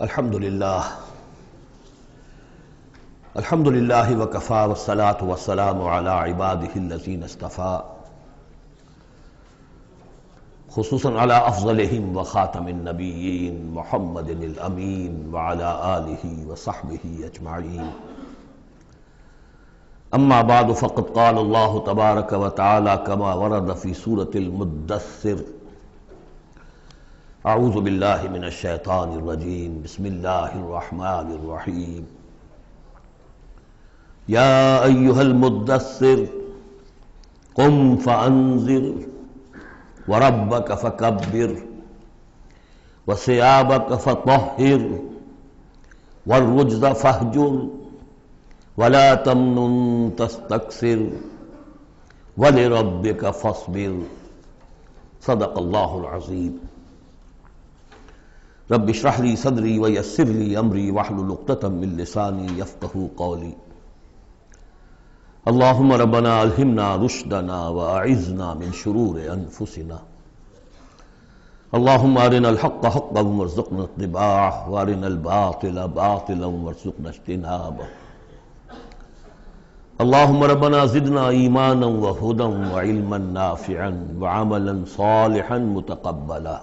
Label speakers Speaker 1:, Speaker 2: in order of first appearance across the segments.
Speaker 1: الحمدللہ وکفی والصلاة والسلام علی عبادہ الذین اصطفیٰ خصوصاً علی افضلہم وخاتم النبیین محمد الامین وعلی آلہ وصحبہ اجمعین اما بعد فقد قال اللہ تبارک وتعالی کما ورد فی سورة المدثر اعوذ باللہ من الشیطان الرجیم بسم اللہ الرحمن الرحیم یا ایہا المدثر قم فانذر وربک فکبر وثیابک فطہر والرجز فاہجر ولا تمنن تستکثر ولربک فاصبر صدق اللہ العظیم رب اشرح لی صدری ویسر لی امری واحلل عقدۃ من لسانی یفقہوا قولی اللہم ربنا الہمنا رشدنا واعذنا من شرور انفسنا اللہم ارنا الحق حقا وارزقنا اتباعہ وارنا الباطل باطلا وارزقنا اجتنابہ اللہم ربنا زدنا ایمانا وہدا وعلما نافعا وعملا صالحا متقبلا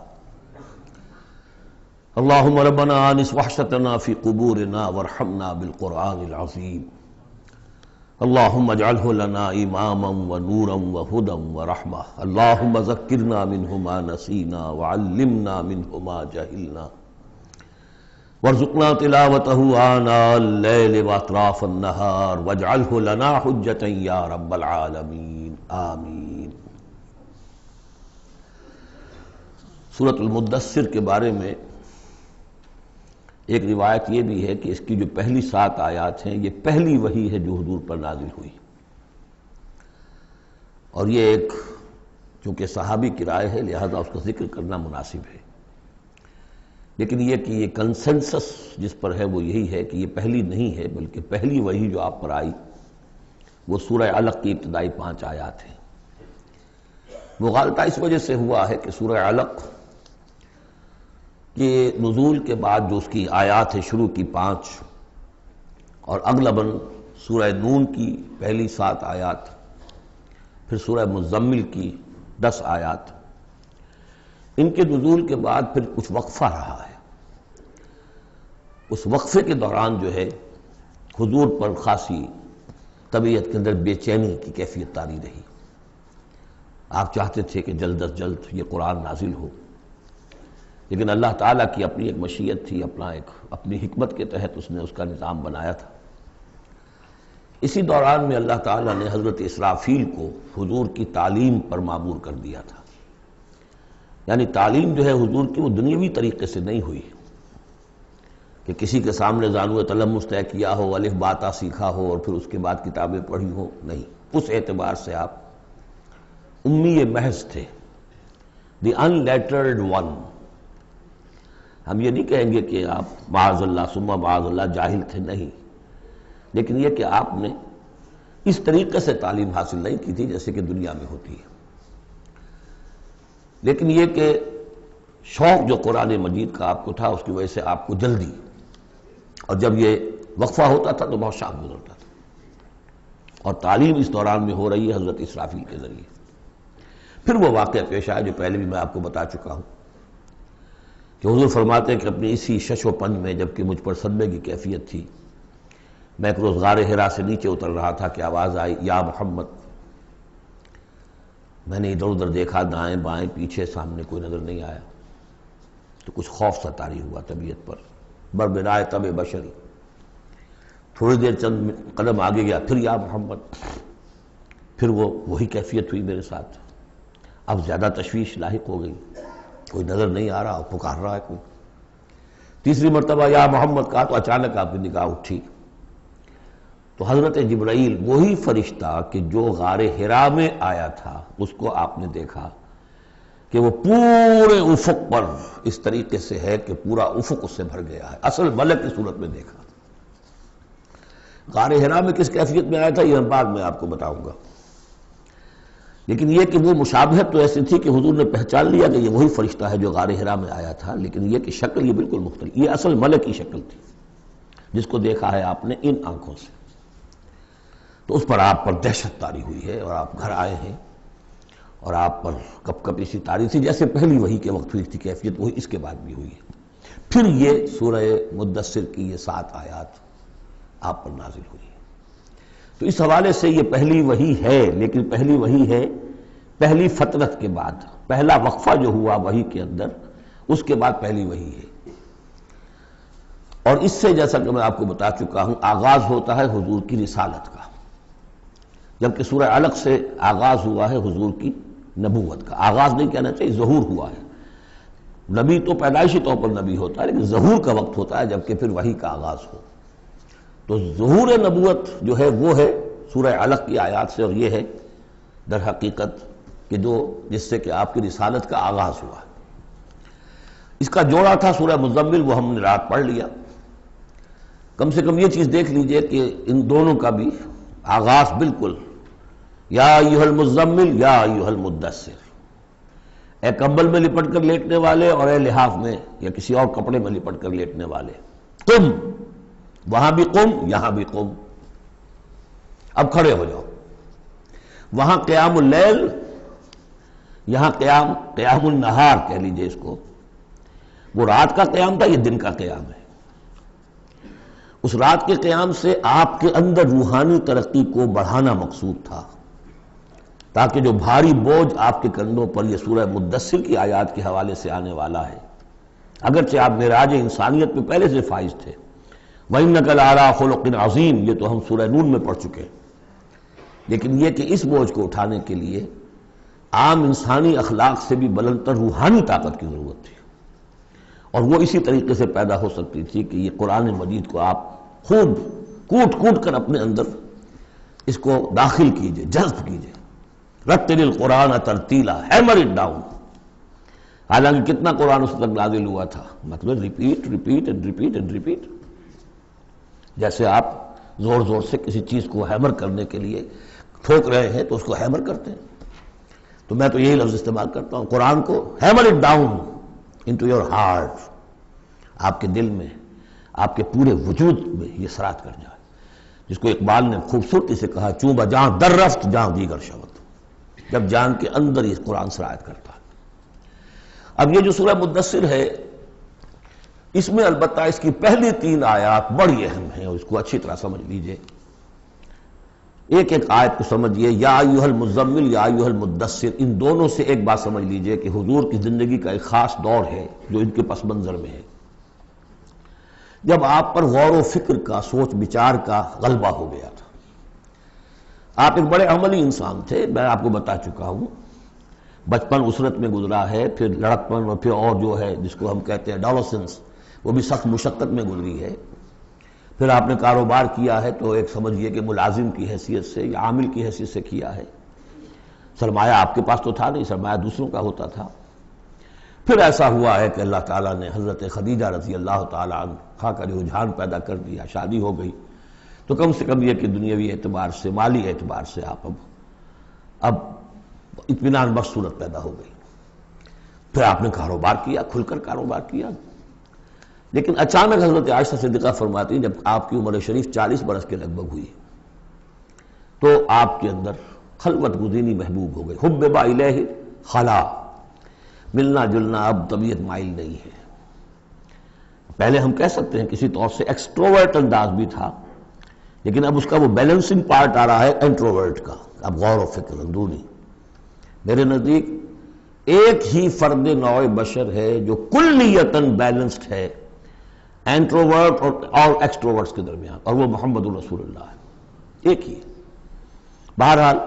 Speaker 1: اللہم ربنا آنس وحشتنا فی قبورنا وارحمنا بالقرآن العظیم اللہم اجعلہ لنا اماما ونورا وہدا ورحمہ اللہم ذکرنا منہ ما نسینا وعلمنا منہ ما جہلنا وارزقنا تلاوتہ آناء اللیل واطراف النہار واجعلہ لنا حجتا یا رب العالمین آمین۔ سورۃ المدثر کے بارے میں ایک روایت یہ بھی ہے کہ اس کی جو پہلی 7 آیات ہیں یہ پہلی وحی ہے جو حضور پر نازل ہوئی، اور یہ ایک چونکہ صحابی کی رائے ہے لہذا اس کا ذکر کرنا مناسب ہے، لیکن یہ کہ یہ کنسنسس جس پر ہے وہ یہی ہے کہ یہ پہلی نہیں ہے بلکہ پہلی وحی جو آپ پر آئی وہ سورہ علق کی ابتدائی 5 آیات ہیں۔ مغالطہ اس وجہ سے ہوا ہے کہ سورہ علق کہ نزول کے بعد جو اس کی آیات ہے شروع کی 5 اور اغلباً سورہ نون کی پہلی 7 آیات، پھر سورہ مزمل کی 10 آیات، ان کے نزول کے بعد پھر کچھ وقفہ رہا ہے۔ اس وقفے کے دوران جو ہے حضور پر خاصی طبیعت کے اندر بے چینی کی کیفیت طاری رہی، آپ چاہتے تھے کہ جلد از جلد یہ قرآن نازل ہو، لیکن اللہ تعالیٰ کی اپنی ایک مشیت تھی، اپنی حکمت کے تحت اس نے اس کا نظام بنایا تھا۔ اسی دوران میں اللہ تعالیٰ نے حضرت اسرافیل کو حضور کی تعلیم پر معمور کر دیا تھا، یعنی تعلیم جو ہے حضور کی وہ دنیاوی طریقے سے نہیں ہوئی کہ کسی کے سامنے زانو تلمس طے کیا ہو، الف باتا سیکھا ہو اور پھر اس کے بعد کتابیں پڑھی ہو، نہیں، اس اعتبار سے آپ امی محض تھے، دی ان لیٹرڈ ون۔ ہم یہ نہیں کہیں گے کہ آپ معاذ اللہ ثم معاذ اللہ جاہل تھے، نہیں، لیکن یہ کہ آپ نے اس طریقے سے تعلیم حاصل نہیں کی تھی جیسے کہ دنیا میں ہوتی ہے، لیکن یہ کہ شوق جو قرآن مجید کا آپ کو تھا اس کی وجہ سے آپ کو جلدی، اور جب یہ وقفہ ہوتا تھا تو بہت شام گزرتا تھا، اور تعلیم اس دوران میں ہو رہی ہے حضرت اسرافیل کے ذریعے۔ پھر وہ واقعہ پیش آیا جو پہلے بھی میں آپ کو بتا چکا ہوں کہ حضور فرماتے ہیں کہ اپنی اسی شش و پنج میں جبکہ مجھ پر صدمے کی کیفیت تھی، میں ایک روز غار حرا سے نیچے اتر رہا تھا کہ آواز آئی یا محمد۔ میں نے ادھر ادھر دیکھا، دائیں بائیں پیچھے، سامنے کوئی نظر نہیں آیا، تو کچھ خوف سا طاری ہوا طبیعت پر، بربرائے طب بشری۔ تھوڑی دیر چند قدم آگے گیا، پھر یا محمد، پھر وہی کیفیت ہوئی میرے ساتھ۔ اب زیادہ تشویش لاحق ہو گئی، کوئی نظر نہیں آ رہا، پکار رہا ہے کوئی۔ تیسری مرتبہ یا محمد کہا تو اچانک آپ کی نگاہ اٹھی تو حضرت جبرائیل، وہی فرشتہ کہ جو غار حرا میں آیا تھا، اس کو آپ نے دیکھا کہ وہ پورے افق پر اس طریقے سے ہے کہ پورا افق اس سے بھر گیا ہے، اصل ملک کی صورت میں دیکھا۔ غار حرا میں کس کیفیت میں آیا تھا یہ بعد میں آپ کو بتاؤں گا، لیکن یہ کہ وہ مشابہت تو ایسی تھی کہ حضور نے پہچان لیا کہ یہ وہی فرشتہ ہے جو غار حرا میں آیا تھا، لیکن یہ کہ شکل یہ بالکل مختلف، یہ اصل ملک کی شکل تھی جس کو دیکھا ہے آپ نے ان آنکھوں سے۔ تو اس پر آپ پر دہشت طاری ہوئی ہے اور آپ گھر آئے ہیں اور آپ پر کپ کپی سی طاری تھی، جیسے پہلی وحی کے وقت ہوئی تھی کیفیت وہی اس کے بعد بھی ہوئی ہے۔ پھر یہ سورہ مدثر کی یہ 7 آیات آپ پر نازل ہوئی ہے۔ تو اس حوالے سے یہ پہلی وحی ہے، لیکن پہلی وحی ہے پہلی فترت کے بعد، پہلا وقفہ جو ہوا وحی کے اندر اس کے بعد پہلی وحی ہے۔ اور اس سے جیسا کہ میں آپ کو بتا چکا ہوں آغاز ہوتا ہے حضور کی رسالت کا، جبکہ سورہ علق سے آغاز ہوا ہے حضور کی نبوت کا۔ آغاز نہیں کہنا چاہیے، ظہور ہوا ہے۔ نبی تو پیدائشی طور پر نبی ہوتا ہے، لیکن ظہور کا وقت ہوتا ہے جبکہ پھر وحی کا آغاز ہو۔ تو ظہور نبوت جو ہے وہ ہے سورہ علق کی آیات سے، اور یہ ہے در حقیقت کہ جس سے کہ آپ کی رسالت کا آغاز ہوا۔ اس کا جوڑا تھا سورہ مزمل، وہ ہم نے رات پڑھ لیا۔ کم سے کم یہ چیز دیکھ لیجئے کہ ان دونوں کا بھی آغاز بالکل یا ایھا المزمل یا ایھا المدثر، اے کمبل میں لپٹ کر لیٹنے والے اور اے لحاف میں یا کسی اور کپڑے میں لپٹ کر لیٹنے والے، قم، وہاں بھی قم یہاں بھی قم، اب کھڑے ہو جاؤ۔ وہاں قیام اللیل، یہاں قیام النہار کہہ لیجئے اس کو۔ وہ رات کا قیام تھا، یہ دن کا قیام ہے۔ اس رات کے قیام سے آپ کے اندر روحانی ترقی کو بڑھانا مقصود تھا، تاکہ جو بھاری بوجھ آپ کے کندھوں پر یہ سورہ مدثر کی آیات کے حوالے سے آنے والا ہے، اگرچہ آپ معراج انسانیت میں پہلے سے فائز تھے، وَإِنَّكَ لَعَلَىٰ خُلُقٍ عَظِيمٍ، یہ تو ہم سورہ نون میں پڑھ چکے ہیں، لیکن یہ کہ اس بوجھ کو اٹھانے کے لیے عام انسانی اخلاق سے بھی بلندتر روحانی طاقت کی ضرورت تھی، اور وہ اسی طریقے سے پیدا ہو سکتی تھی کہ یہ قرآن مجید کو آپ خوب کوٹ کوٹ کر اپنے اندر اس کو داخل کیجئے، جذب کیجئے۔ رتل القرآن ترتیلا، ہیمر اٹ ڈاؤن۔ حالانکہ کتنا قرآن اس وقت نازل ہوا تھا، مطلب repeat repeat and repeat and repeat, جیسے آپ زور زور سے کسی چیز کو ہیمر کرنے کے لیے ٹھوک رہے ہیں تو اس کو ہیمر کرتے ہیں۔ تو میں تو یہی لفظ استعمال کرتا ہوں، قرآن کو hammer it down into your heart, آپ کے دل میں، آپ کے پورے وجود میں یہ سرات کر جائے، جس کو اقبال نے خوبصورتی سے کہا، چوں بجاں در رفت جاں دیگر شود، جب جان کے اندر یہ قرآن سرایت کرتا ہے۔ اب یہ جو سورہ مدثر ہے، اس میں البتہ اس کی پہلی 3 آیات بڑی اہم ہیں، اور اس کو اچھی طرح سمجھ لیجئے۔ ایک ایک آیت کو سمجھیے، یا ایھا المزمل یا ایھا المدثر، ان دونوں سے ایک بات سمجھ لیجئے کہ حضور کی زندگی کا ایک خاص دور ہے جو ان کے پس منظر میں ہے، جب آپ پر غور و فکر کا، سوچ بچار کا غلبہ ہو گیا تھا۔ آپ ایک بڑے عملی انسان تھے، میں آپ کو بتا چکا ہوں، بچپن اسرت میں گزرا ہے، پھر لڑکپن، اور پھر اور جو ہے جس کو ہم کہتے ہیں ایڈولسنس، وہ بھی سخت مشقت میں گزری ہے۔ پھر آپ نے کاروبار کیا ہے تو ایک سمجھیے کہ ملازم کی حیثیت سے یا عامل کی حیثیت سے کیا ہے، سرمایہ آپ کے پاس تو تھا نہیں، سرمایہ دوسروں کا ہوتا تھا۔ پھر ایسا ہوا ہے کہ اللہ تعالیٰ نے حضرت خدیجہ رضی اللہ تعالیٰ عنہا کا رجحان پیدا کر دیا، شادی ہو گئی، تو کم سے کم یہ کہ دنیاوی اعتبار سے، مالی اعتبار سے آپ اب اطمینان بخش صورت پیدا ہو گئی۔ پھر آپ نے کاروبار کیا، کھل کر کاروبار کیا، لیکن اچانک حضرت عائشہ صدیقہ فرماتی ہیں جب آپ کی عمر شریف 40 برس کے لگ بھگ ہوئی تو آپ کے اندر خلوت گزینی محبوب ہو گئی، حبب الیہ خلا، ملنا جلنا اب طبیعت مائل نہیں ہے۔ پہلے ہم کہہ سکتے ہیں کسی طور سے ایکسٹروورٹ انداز بھی تھا، لیکن اب اس کا وہ بیلنسنگ پارٹ آ رہا ہے انٹروورٹ کا، اب غور و فکر اندرونی۔ میرے نزدیک ایک ہی فرد نوع بشر ہے جو کلیتاً بیلنسڈ ہے انٹروورٹ اور ایکسٹروورٹس کے درمیان، اور وہ محمد الرسول اللہ ہے، ایک ہی ہے۔ بہرحال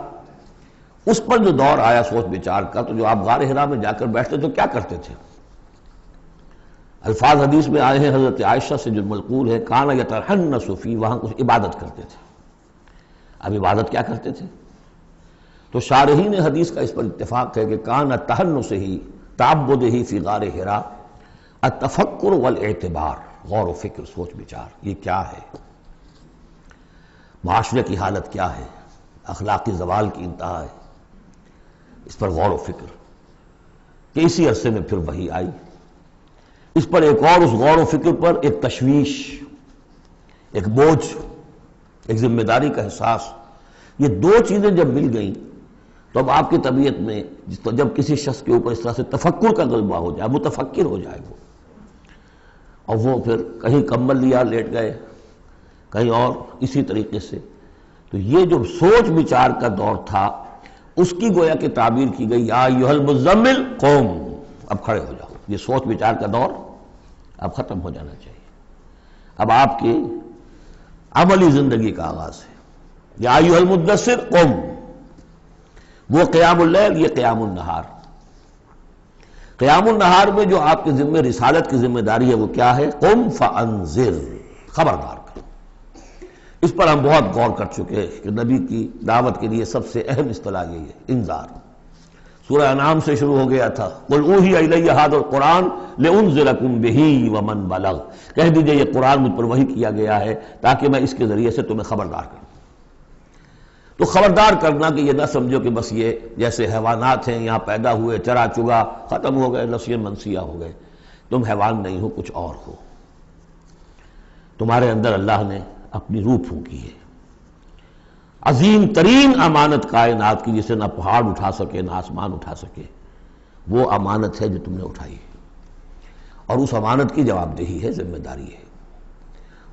Speaker 1: اس پر جو دور آیا سوچ بچار کا، تو جو آپ غار حرا میں جا کر بیٹھتے تو کیا کرتے تھے؟ الفاظ حدیث میں آئے ہیں حضرت عائشہ سے جو ملقول ہے، کان یتحنس فی، وہاں کچھ عبادت کرتے تھے۔ اب عبادت کیا کرتے تھے؟ تو شارحین حدیث کا اس پر اتفاق ہے کہ کان تحنس ہی تعبد ہی فی غار حرا التفکر والاعتبار، غور و فکر، سوچ بچار، یہ کیا ہے، معاشرے کی حالت کیا ہے، اخلاقی زوال کی انتہا ہے، اس پر غور و فکر کہ اسی عرصے میں پھر وحی آئی. اس پر ایک اور، اس غور و فکر پر ایک تشویش، ایک بوجھ، ایک ذمہ داری کا احساس. یہ دو چیزیں جب مل گئیں تو اب آپ کی طبیعت میں جب کسی شخص کے اوپر اس طرح سے تفکر کا غلبہ ہو جائے، متفکر ہو جائے وہ، اور وہ پھر کہیں کمبل لیا لیٹ گئے، کہیں اور اسی طریقے سے، تو یہ جو سوچ بچار کا دور تھا اس کی گویا کہ تعبیر کی گئی یا ایھا المزمل قوم، اب کھڑے ہو جاؤ. یہ سوچ بچار کا دور اب ختم ہو جانا چاہیے. اب آپ کی عملی زندگی کا آغاز ہے. یا ایھا المدثر قم، وہ قیام اللیل، یہ قیام النہار. قیام النہار میں جو آپ کے ذمہ رسالت کی ذمہ داری ہے وہ کیا ہے؟ قم فانذر، خبردار کرو. اس پر ہم بہت غور کر چکے ہیں کہ نبی کی دعوت کے لیے سب سے اہم اصطلاح یہی ہے، انذار. سورہ انعام سے شروع ہو گیا تھا، قل اوحی الی ھذا القرآن لانذرکم بہ ومن بلغ، کہہ دیجئے یہ قرآن مجھ پر وحی کیا گیا ہے تاکہ میں اس کے ذریعے سے تمہیں خبردار کروں. تو خبردار کرنا کہ یہ نہ سمجھو کہ بس یہ جیسے حیوانات ہیں یہاں پیدا ہوئے، چرا چگا، ختم ہو گئے، نسیاں منسیاں ہو گئے. تم حیوان نہیں ہو، کچھ اور ہو. تمہارے اندر اللہ نے اپنی روح پھونکی ہے، عظیم ترین امانت کائنات کی، جسے نہ پہاڑ اٹھا سکے نہ آسمان اٹھا سکے. وہ امانت ہے جو تم نے اٹھائی ہے، اور اس امانت کی جواب دہی ہے، ذمہ داری ہے،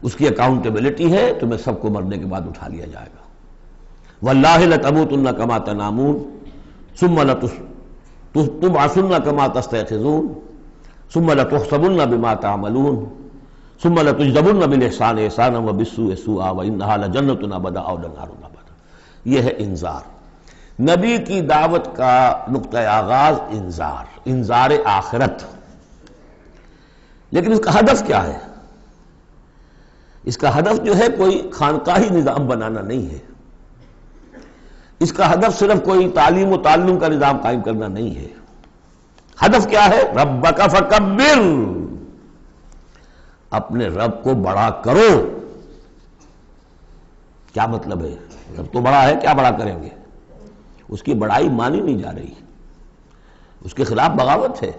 Speaker 1: اس کی اکاؤنٹیبلٹی ہے. تمہیں سب کو مرنے کے بعد اٹھا لیا جائے گا. واللہ لتموتن کما تنامون ثم لتبعثن کما تستيقظون ثم لتحسبن بما تعملون ثم لتجزون بالاحسان احسانا وبالسوء سوءا وانها لجنة ابدا او لنار ابدا. یہ ہے انذار. نبی کی دعوت کا نقطہ آغاز انذار آخرت. لیکن اس کا ہدف کیا ہے؟ اس کا ہدف جو ہے کوئی خانقاہی نظام بنانا نہیں ہے. اس کا ہدف صرف کوئی تعلیم و تعلم کا نظام قائم کرنا نہیں ہے. ہدف کیا ہے؟ ربک فکبر، اپنے رب کو بڑا کرو. کیا مطلب ہے؟ رب تو بڑا ہے، کیا بڑا کریں گے؟ اس کی بڑائی مانی نہیں جا رہی، اس کے خلاف بغاوت ہے.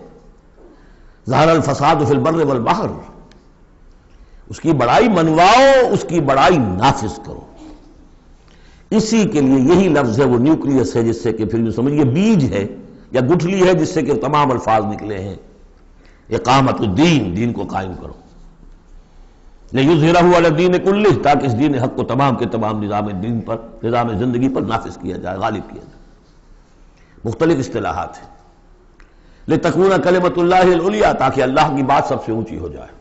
Speaker 1: ظہر الفساد فی البر والبحر، اس کی بڑائی منواؤ، اس کی بڑائی نافذ کرو. اسی کے لیے یہی لفظ ہے، وہ نیوکلیس ہے جس سے کہ پھر یوں سمجھیے بیج ہے یا گٹھلی ہے جس سے کہ تمام الفاظ نکلے ہیں. اقامت الدین، دین کو قائم کرو. لِیُظْہِرَہُ عَلَى الدِّینِ کُلِّہ، تاکہ اس دین حق کو تمام کے تمام نظام دین پر، نظام زندگی پر نافذ کیا جائے، غالب کیا جائے. مختلف اصطلاحات ہیں. لِتَکُونَ کَلِمَۃُ اللہِ الْعُلْیَا، تاکہ اللہ کی بات سب سے اونچی ہو جائے.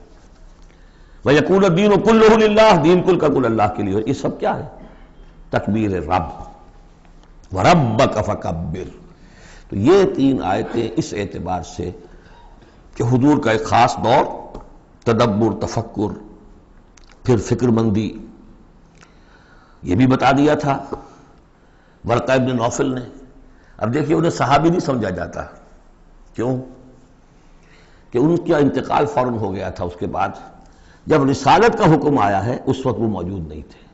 Speaker 1: وَیَکُونَ الدِّینُ کُلُّہُ لِلَّہِ، دین کل کا کل اللہ کے لیے. یہ سب کیا ہے؟ تکبیر رب. وَرَبَّكَ فَكَبِّرْ. تو یہ تین آیتیں اس اعتبار سے کہ حضور کا ایک خاص دور، تدبر، تفکر، پھر فکر مندی، یہ بھی بتا دیا تھا ورقہ ابن نوفل نے. اب دیکھیے انہیں صحابی نہیں سمجھا جاتا. کیوں؟ کہ ان کا انتقال فوراً ہو گیا تھا. اس کے بعد جب رسالت کا حکم آیا ہے اس وقت وہ موجود نہیں تھے.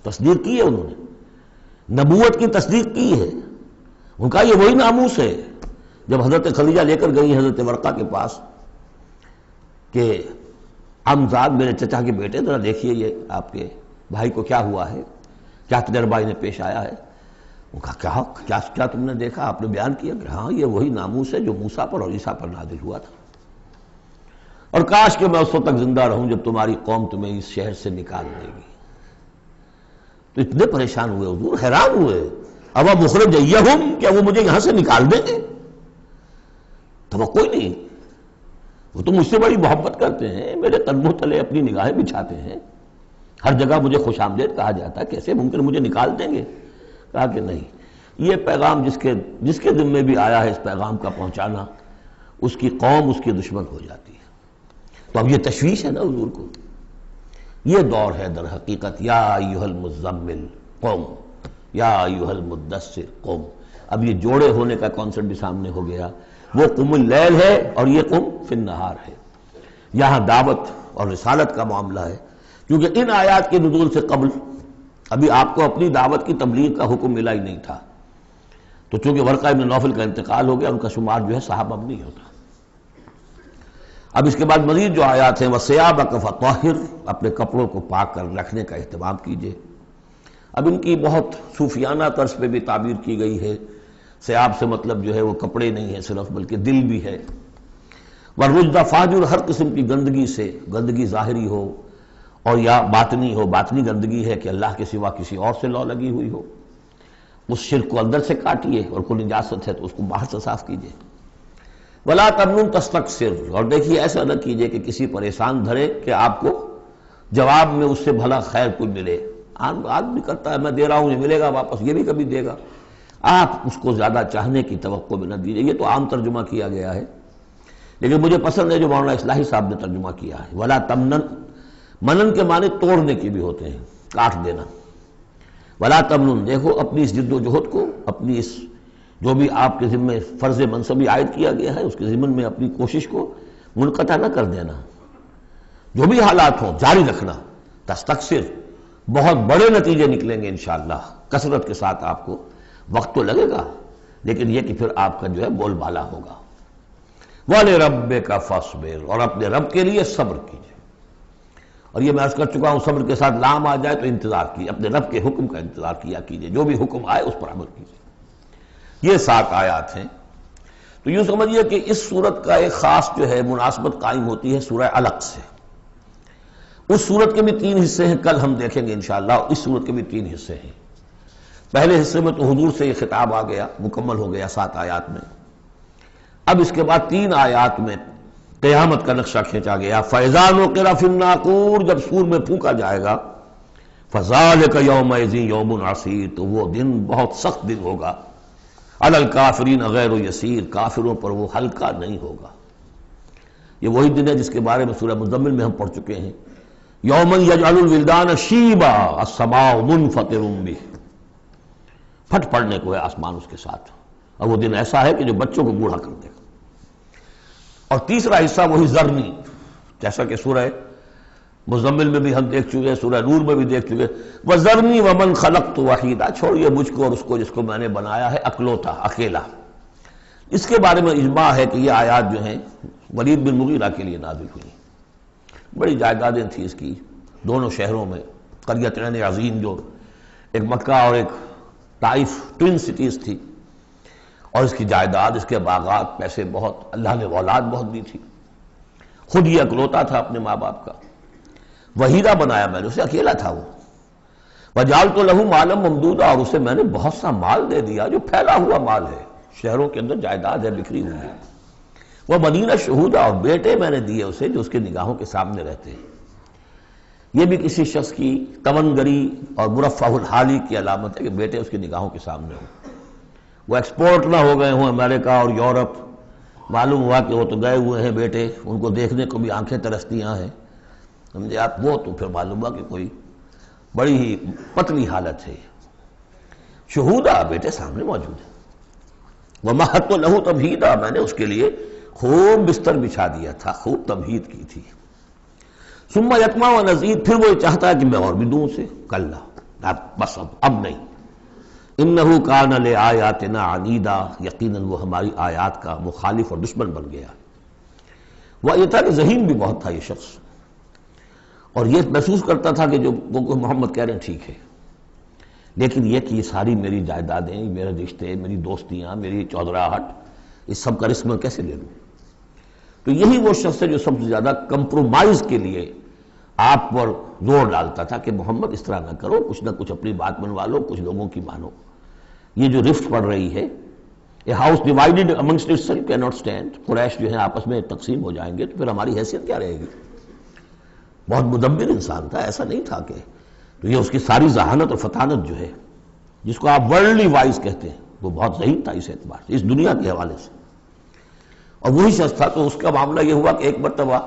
Speaker 1: تصدیق کی ہے انہوں نے، نبوت کی تصدیق کی ہے. ان کا یہ وہی ناموس ہے. جب حضرت خدیجہ لے کر گئی حضرت ورقہ کے پاس کہ عمزاد میرے چچا کے بیٹے، ذرا دیکھیے یہ آپ کے بھائی کو کیا ہوا ہے، کیا تجربہ انہیں پیش آیا ہے. وہ کہا کیا تم نے دیکھا؟ آپ نے بیان کیا کہ ہاں یہ وہی ناموس ہے جو موسیٰ پر اور عیسیٰ پر نازل ہوا تھا، اور کاش کہ میں اس وقت تک زندہ رہوں جب تمہاری قوم تمہیں اس شہر سے نکال دے گی. تو اتنے پریشان ہوئے حضور، حیران ہوئے. اب مخرجیہم، کیا وہ مجھے یہاں سے نکال دیں گے؟ توقع نہیں. وہ تو مجھ سے بڑی محبت کرتے ہیں، میرے قدموں تلے اپنی نگاہیں بچھاتے ہیں، ہر جگہ مجھے خوش آمدید کہا جاتا ہے، کیسے ممکن مجھے نکال دیں گے؟ کہا کہ نہیں، یہ پیغام جس کے ذمے بھی آیا ہے اس پیغام کا پہنچانا، اس کی قوم اس کی دشمن ہو جاتی ہے. تو اب یہ تشویش ہے نا حضور کو. یہ دور ہے در حقیقت یا ایھا المزمل قم، یا ایھا المدثر قم. اب یہ جوڑے ہونے کا کانسیپٹ بھی سامنے ہو گیا. وہ قم اللیل ہے اور یہ قم فی النہار ہے. یہاں دعوت اور رسالت کا معاملہ ہے، کیونکہ ان آیات کے نزول سے قبل ابھی آپ کو اپنی دعوت کی تبلیغ کا حکم ملا ہی نہیں تھا. تو چونکہ ورقہ ابن نوفل کا انتقال ہو گیا، ان کا شمار جو ہے صحابہ میں نہیں ہوتا۔ اب اس کے بعد مزید جو آیات ہیں، وَثِيَابَكَ فَطَهِّرْ، اپنے کپڑوں کو پاک کر رکھنے کا اہتمام کیجیے۔ اب ان کی بہت صوفیانہ طرز پہ بھی تعبیر کی گئی ہے۔ ثیاب سے مطلب جو ہے وہ کپڑے نہیں ہے صرف، بلکہ دل بھی ہے۔ وَالرُّجْزَ فَاهْجُرْ، ہر قسم کی گندگی سے، گندگی ظاہری ہو اور یا باطنی ہو۔ باطنی گندگی ہے کہ اللہ کے سوا کسی اور سے لو لگی ہوئی ہو، اس شرک کو اندر سے کاٹیے، اور کوئی نجاست ہے تو اس کو باہر سے صاف کیجیے۔ وَلَا تَمْنُنْ تَسْتَكْثِرْ، اور دیکھیے ایسا نہ کیجیے کہ کسی پریشان دھرے کہ آپ کو جواب میں اس سے بھلا خیر کوئی ملے۔ آدمی کرتا ہے میں دے رہا ہوں، یہ ملے گا واپس، یہ بھی کبھی دے گا، آپ اس کو زیادہ چاہنے کی توقع میں نہ دیجیے۔ یہ تو عام ترجمہ کیا گیا ہے، لیکن مجھے پسند ہے جو مولانا اصلاحی صاحب نے ترجمہ کیا ہے۔ وَلَا تَمْنُنْ، منن کے معنی توڑنے کے بھی ہوتے ہیں، کاٹ دینا۔ وَلَا تَمْنُنْ، دیکھو اپنی اس جد و جہد کو، اپنی اس جو بھی آپ کے ذمہ فرض منصبی عائد کیا گیا ہے، اس کے ضمن میں اپنی کوشش کو منقطع نہ کر دینا، جو بھی حالات ہوں جاری رکھنا۔ تستکثر، بہت بڑے نتیجے نکلیں گے انشاءاللہ، کثرت کے ساتھ آپ کو وقت تو لگے گا، لیکن یہ کہ پھر آپ کا جو ہے بول بالا ہوگا۔ وَلِرَبِّكَ فَاصْبِرْ، اور اپنے رب کے لیے صبر کیجیے۔ اور یہ میں عرض کر چکا ہوں، صبر کے ساتھ لام آ جائے تو انتظار کیجیے، اپنے رب کے حکم کا انتظار کیا کیجیے، جو بھی حکم آئے اس پر عمل کیجیے۔ یہ 7 آیات ہیں۔ تو یوں سمجھیے کہ اس سورت کا ایک خاص جو ہے مناسبت قائم ہوتی ہے سورہ علق سے۔ اس سورت کے بھی 3 حصے ہیں، کل ہم دیکھیں گے انشاءاللہ۔ اس سورت کے بھی 3 حصے ہیں۔ پہلے حصے میں تو حضور سے یہ خطاب آ گیا، مکمل ہو گیا 7 آیات میں۔ اب اس کے بعد 3 آیات میں قیامت کا نقشہ کھینچا گیا۔ فَإِذَا نُقِرَ فِي النَّاقُورِ، جب سور میں پھونکا جائے گا، فَذَلِكَ يَوْمَئِذٍ يَوْمٌ عَسِيرٌ، تو وہ دن بہت سخت دن ہوگا۔ عَلَى الْكَافِرِينَ غَيْرُ يَسِيرٌ، کافروں پر وہ ہلکا نہیں ہوگا۔ یہ وہی دن ہے جس کے بارے میں سورہ مزمل میں ہم پڑھ چکے ہیں۔ یَوْمًا يَجْعَلُ الْوِلْدَانَ شِيبًا السَّمَاءُ مُنْفَطِرٌ بِهِ، پھٹ پڑنے کو ہے آسمان اس کے ساتھ، اور وہ دن ایسا ہے کہ جو بچوں کو بوڑھا کر دے گا۔ اور تیسرا حصہ وہی ذرنی، جیسا کہ سورہ مزمل میں بھی ہم دیکھ چکے، سورہ نور میں بھی دیکھ چکے۔ وَذَرْنِي وَمَنْ خَلَقْتُ وَحِيدًا، چھوڑیے مجھ کو اور اس کو جس کو میں نے بنایا ہے اکلوتا، اکیلا۔ اس کے بارے میں اجماع ہے کہ یہ آیات جو ہیں ولید بن مغیرہ کے لیے نازل ہوئی۔ بڑی جائیدادیں تھیں اس کی دونوں شہروں میں، قریتین عظیم جو ایک مکہ اور ایک طائف، ٹوین سٹیز تھی، اور اس کی جائیداد، اس کے باغات، پیسے بہت، اللہ نے اولاد بہت دی تھی۔ خود یہ اکلوتا تھا اپنے ماں باپ کا، وحیدہ بنایا میں نے اسے، اکیلا تھا وہ۔ وَجَعَلْتُ لَهُ مَالًا مَمْدُودًا، اور اسے میں نے بہت سا مال دے دیا جو پھیلا ہوا مال ہے، شہروں کے اندر جائیداد ہے بکھری ہوئی ہے۔ وَبَنِينَ شُهُودًا، اور بیٹے میں نے دیے اسے جو اس کے نگاہوں کے سامنے رہتے ہیں۔ یہ بھی کسی شخص کی تونگری اور مرفہ الحالی کی علامت ہے کہ بیٹے اس کی نگاہوں کے سامنے ہوں، وہ ایکسپورٹ نہ ہو گئے ہوں امریکہ اور یورپ، معلوم ہوا کہ وہ تو گئے ہوئے ہیں بیٹے، ان کو دیکھنے کو بھی آنکھیں ترستیاں ہیں، سمجھے آپ، وہ تو پھر معلوم ہوا کہ کوئی بڑی ہی پتلی حالت ہے۔ شہودہ، بیٹے سامنے موجود ہیں۔ وَمَهَّدتُّ لَهُ تَمْهِيدًا، میں نے اس کے لیے خوب بستر بچھا دیا تھا، خوب تمہید کی تھی۔ ثُمَّ يَطْمَعُ أَنْ أَزِيدَ، پھر وہ چاہتا ہے کہ میں اور بھی دوں اسے، کلا، بس اب نہیں۔ إِنَّهُ كَانَ لِآيَاتِنَا عَنِيدًا، یقیناً وہ ہماری آیات کا مخالف اور دشمن بن گیا۔ وہ یہ تھا کہ ذہین بھی بہت تھا یہ شخص، اور یہ محسوس کرتا تھا کہ جو وہ محمد کہہ رہے ہیں ٹھیک ہے، لیکن یہ کہ یہ ساری میری جائیدادیں، میرے رشتے، میری دوستیاں، میری چودراہٹ، اس سب کا رسک میں کیسے لے لوں؟ تو یہی وہ شخص ہے جو سب سے زیادہ کمپرومائز کے لیے آپ پر زور ڈالتا تھا کہ محمد اس طرح نہ کرو، کچھ نہ کچھ اپنی بات منوا لو، کچھ لوگوں کی مانو۔ یہ جو رفت پڑ رہی ہے، a house divided amongst itself can not stand, Quraysh جو ہیں آپس میں تقسیم ہو جائیں گے تو پھر ہماری حیثیت کیا رہے گی؟ بہت مدبر انسان تھا، ایسا نہیں تھا کہ، تو یہ اس کی ساری ذہانت اور فطانت جو ہے، جس کو آپ ورلڈلی وائز کہتے ہیں، وہ بہت ذہین تھا اس اعتبار سے، اس دنیا کے حوالے سے۔ اور وہی شخص تھا، تو اس کا معاملہ یہ ہوا کہ ایک مرتبہ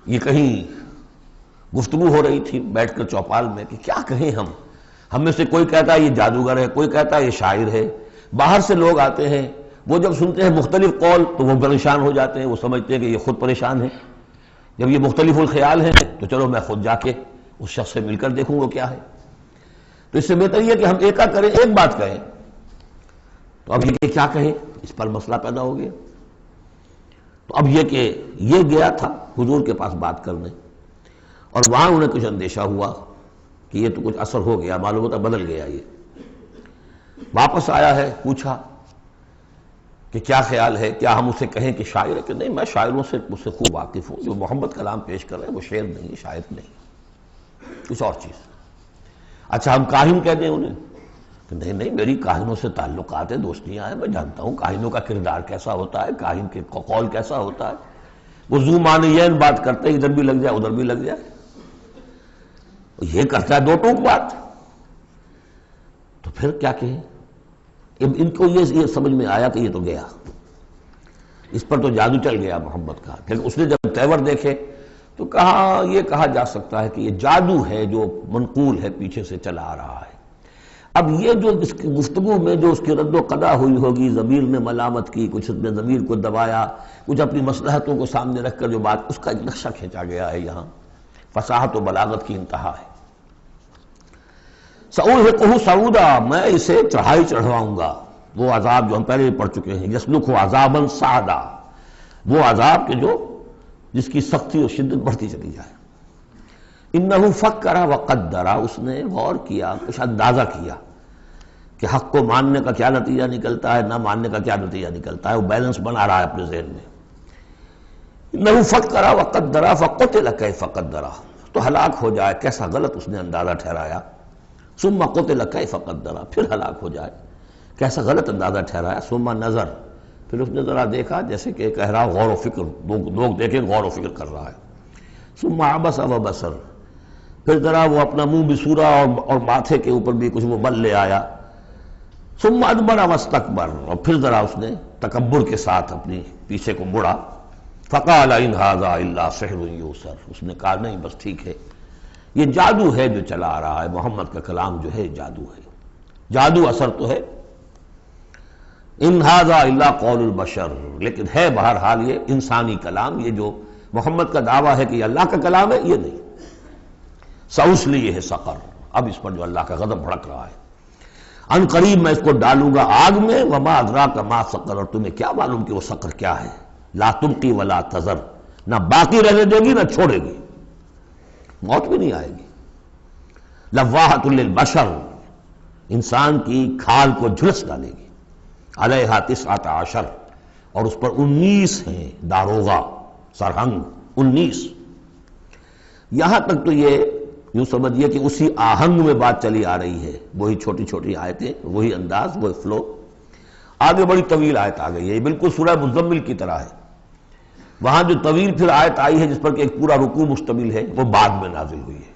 Speaker 1: یہ کہیں گفتگو ہو رہی تھی بیٹھ کر چوپال میں کہ کیا کہیں ہم میں سے کوئی کہتا ہے یہ جادوگر ہے، کوئی کہتا ہے یہ شاعر ہے، باہر سے لوگ آتے ہیں، وہ جب سنتے ہیں مختلف قول تو وہ پریشان ہو جاتے ہیں، وہ سمجھتے ہیں کہ یہ خود پریشان ہے، جب یہ مختلف الخیال ہیں تو چلو میں خود جا کے اس شخص سے مل کر دیکھوں وہ کیا ہے۔ تو اس سے بہتر یہ کہ ہم ایک بات کہیں تو اب یہ کیا کہیں، اس پر مسئلہ پیدا ہو گیا۔ تو اب یہ کہ یہ گیا تھا حضور کے پاس بات کرنے، اور وہاں انہیں کچھ اندیشہ ہوا کہ یہ تو کچھ اثر ہو گیا، معلوم ہوتا بدل گیا۔ یہ واپس آیا ہے، پوچھا کہ کیا خیال ہے، کیا ہم اسے کہیں کہ شاعر ہے؟ کہ نہیں، میں شاعروں سے مجھ سے خوب واقف ہوں، جو محمد کلام پیش کر رہے ہیں وہ شعر نہیں، شاعر نہیں، کچھ اور چیز۔ اچھا ہم کاہن کہہ دیں انہیں؟ کہ نہیں نہیں، میری کاہنوں سے تعلقات ہیں، دوستیاں ہیں، میں جانتا ہوں کاہنوں کا کردار کیسا ہوتا ہے، کاہن کے قول کیسا ہوتا ہے، وہ ذو معنیین بات کرتے ہیں، ادھر بھی لگ جائے ادھر بھی لگ جائے، یہ کرتا ہے دو ٹوک بات۔ تو پھر کیا کہیں؟ ان کو یہ سمجھ میں آیا کہ یہ تو گیا، اس پر تو جادو چل گیا محمد کا۔ پھر اس نے جب تیور دیکھے تو کہا، یہ کہا جا سکتا ہے کہ یہ جادو ہے جو منقول ہے، پیچھے سے چلا آ رہا ہے۔ اب یہ جو اس کی گفتگو میں جو اس کی رد و قدا ہوئی ہوگی، ضمیر نے ملامت کی، کچھ نے ضمیر کو دبایا، کچھ اپنی مصلحتوں کو سامنے رکھ کر جو بات، اس کا ایک نقشہ کھینچا گیا ہے یہاں، فصاحت و بلاغت کی انتہا ہے۔ سأرهقه صعودا، میں اسے چڑھائی چڑھواؤں گا، وہ عذاب جو ہم پہلے پڑھ چکے ہیں، یسلکہ عذابا صعدا، وہ عذاب کہ جو جس کی سختی اور شدت بڑھتی چلی جائے۔ انہ فکر وقدر، اس نے غور کیا، کچھ اندازہ کیا کہ حق کو ماننے کا کیا نتیجہ نکلتا ہے، نہ ماننے کا کیا نتیجہ نکلتا ہے، وہ بیلنس بنا رہا ہے اپنے ذہن میں۔ انہ فکر وقدر فقتل کیف قدر، تو ہلاک ہو جائے، کیسا غلط اس نے اندازہ ٹھہرایا۔ ثم قتل کیف قدر، پھر ہلاک ہو جائے، کیسا غلط اندازہ ٹھہرایا۔ ثم نظر، پھر اس نے ذرا دیکھا، جیسے کہ کہہ رہا غور و فکر، لوگ دیکھیں غور و فکر کر رہا ہے۔ ثم عبس وبصر، پھر ذرا وہ اپنا منہ بسورا اور ماتھے کے اوپر بھی کچھ وہ بل لے آیا۔ ثم ادبر واستکبر، اور پھر ذرا اس نے تکبر کے ساتھ اپنی پیچھے کو مڑا۔ فقال ان ھذا الا سحر یؤثر، اس نے کہا نہیں بس ٹھیک ہے، یہ جادو ہے جو چلا آ رہا ہے، محمد کا کلام جو ہے جادو ہے، جادو اثر تو ہے۔ ان ھذا الا قول البشر، لیکن ہے بہرحال یہ انسانی کلام، یہ جو محمد کا دعویٰ ہے کہ یہ اللہ کا کلام ہے، یہ نہیں۔ سأصلیہ سقر، اب اس پر جو اللہ کا غضب بھڑک رہا ہے، ان قریب میں اس کو ڈالوں گا آگ میں۔ وما ادراک ما سقر، اور تمہیں کیا معلوم کہ وہ سقر کیا ہے۔ لا تبقی ولا تذر، نہ باقی رہنے دے گی نہ چھوڑے گی، موت بھی نہیں آئے گی۔ لواحۃ للبشر، انسان کی کھال کو جھلس ڈالے گی۔ علیہا 19، اور اس پر 19 ہیں داروغہ، سرہنگ 19۔ یہاں تک تو یہ یوں سمجھیے کہ اسی آہنگ میں بات چلی آ رہی ہے، وہی چھوٹی چھوٹی آیتیں، وہی انداز، وہی فلو۔ آگے بڑی طویل آیت آ گئی ہے، یہ بالکل سورہ مزمل کی طرح ہے۔ وہاں جو طویل پھر آیت آئی ہے جس پر کہ ایک پورا رکوع مشتمل ہے، وہ بعد میں نازل ہوئی ہے۔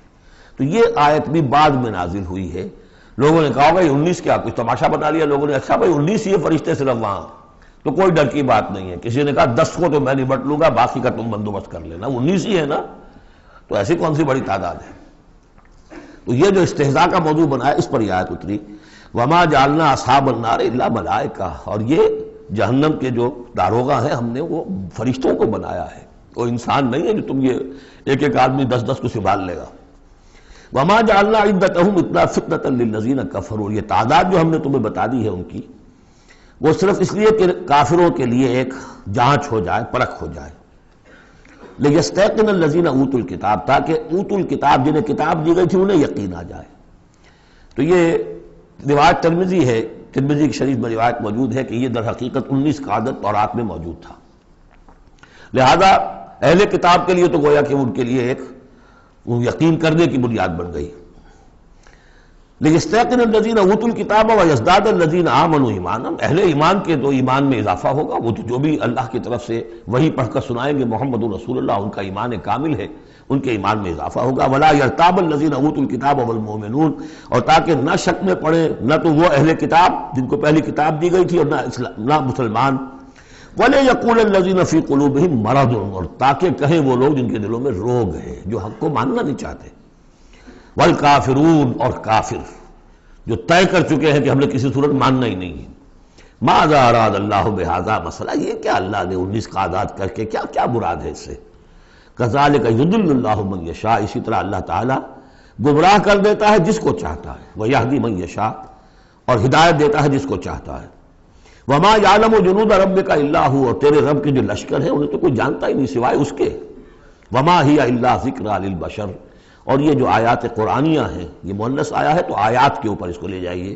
Speaker 1: تو یہ آیت بھی بعد میں نازل ہوئی ہے۔ لوگوں نے کہا ہوگا یہ 19 کیا، کچھ تماشا بنا لیا لوگوں نے، اچھا بھائی 19 یہ فرشتے صرف وہاں، تو کوئی ڈر کی بات نہیں ہے۔ کسی نے کہا 10 کو تو میں نبٹ لوں گا، باقی کا تم بندوبست کر لینا، 19 ہی ہے نا، تو ایسی کون سی بڑی تعداد ہے۔ تو یہ جو استہزاء کا موضوع بنا ہے، اس پر یہ آیت اتری۔ وما جعلنا اصحاب النار الا ملائکہ، اور یہ جہنم کے جو داروغہ ہیں ہم نے وہ فرشتوں کو بنایا ہے، وہ انسان نہیں ہے جو تم یہ ایک ایک آدمی 10 کو سنبھال لے گا۔ وما جعلنا عدتهم الا فتنة للذین کفروا، یہ تعداد جو ہم نے تمہیں بتا دی ہے ان کی، وہ صرف اس لیے کہ کافروں کے لیے ایک جانچ ہو جائے، پرکھ ہو جائے۔ لیستیقن الذین اوتوا الکتاب، تاکہ اوتوا الکتاب جنہیں کتاب دی گئی تھی انہیں یقین آ جائے۔ تو یہ روایت ترمذی ہے، ترمذی کی شریف میں روایت موجود ہے کہ یہ در حقیقت 19 کا عدد تورات میں موجود تھا، لہذا اہل کتاب کے لیے تو گویا کہ ان کے لیے ایک یقین کرنے کی بنیاد بن گئی۔ لیستیقن الذین اوتوا الکتاب ویزداد الذین آمنوا ایمانا، اہل ایمان کے تو ایمان میں اضافہ ہوگا، وہ جو بھی اللہ کی طرف سے وحی پڑھ کر سنائیں گے محمد رسول اللہ، ان کا ایمان کامل ہے، ان کے ایمان میں اضافہ ہوگا۔ ولا یرتاب الذین اوتوا الکتاب والمؤمنون، اور تاکہ نہ شک میں پڑے نہ تو وہ اہل کتاب جن کو پہلی کتاب دی گئی تھی اور نہ مسلمان۔ وَلَا يَقُولَ الَّذِينَ فِي قُلُوبِهِم مَرَضٌ، اور تاکہ کہیں وہ لوگ جن کے دلوں میں روگ ہے، جو حق کو ماننا نہیں چاہتے۔ وَالْكَافِرُونَ، اور کافر جو طے کر چکے ہیں کہ ہم نے کسی صورت ماننا ہی نہیں ہے۔ ماذا اراد اللہ بہذا، مسئلہ یہ کیا اللہ نے 19 کا اعداد کر کے کیا مراد ہے اس سے۔ کذالک یضل اللہ من یشاء، اسی طرح اللہ تعالیٰ گمراہ کر دیتا ہے جس کو چاہتا ہے، ویہدی من یشاء، اور ہدایت دیتا ہے جس کو چاہتا ہے۔ وما یعلم جنود ربک الا هو، اور تیرے رب کے جو لشکر ہیں انہیں تو کوئی جانتا ہی نہیں سوائے اس کے. وما ہی الا ذکریٰ للبشر، اور یہ جو آیات قرآنیہ ہیں، یہ مؤنث آیا ہے تو آیات کے اوپر اس کو لے جائیے،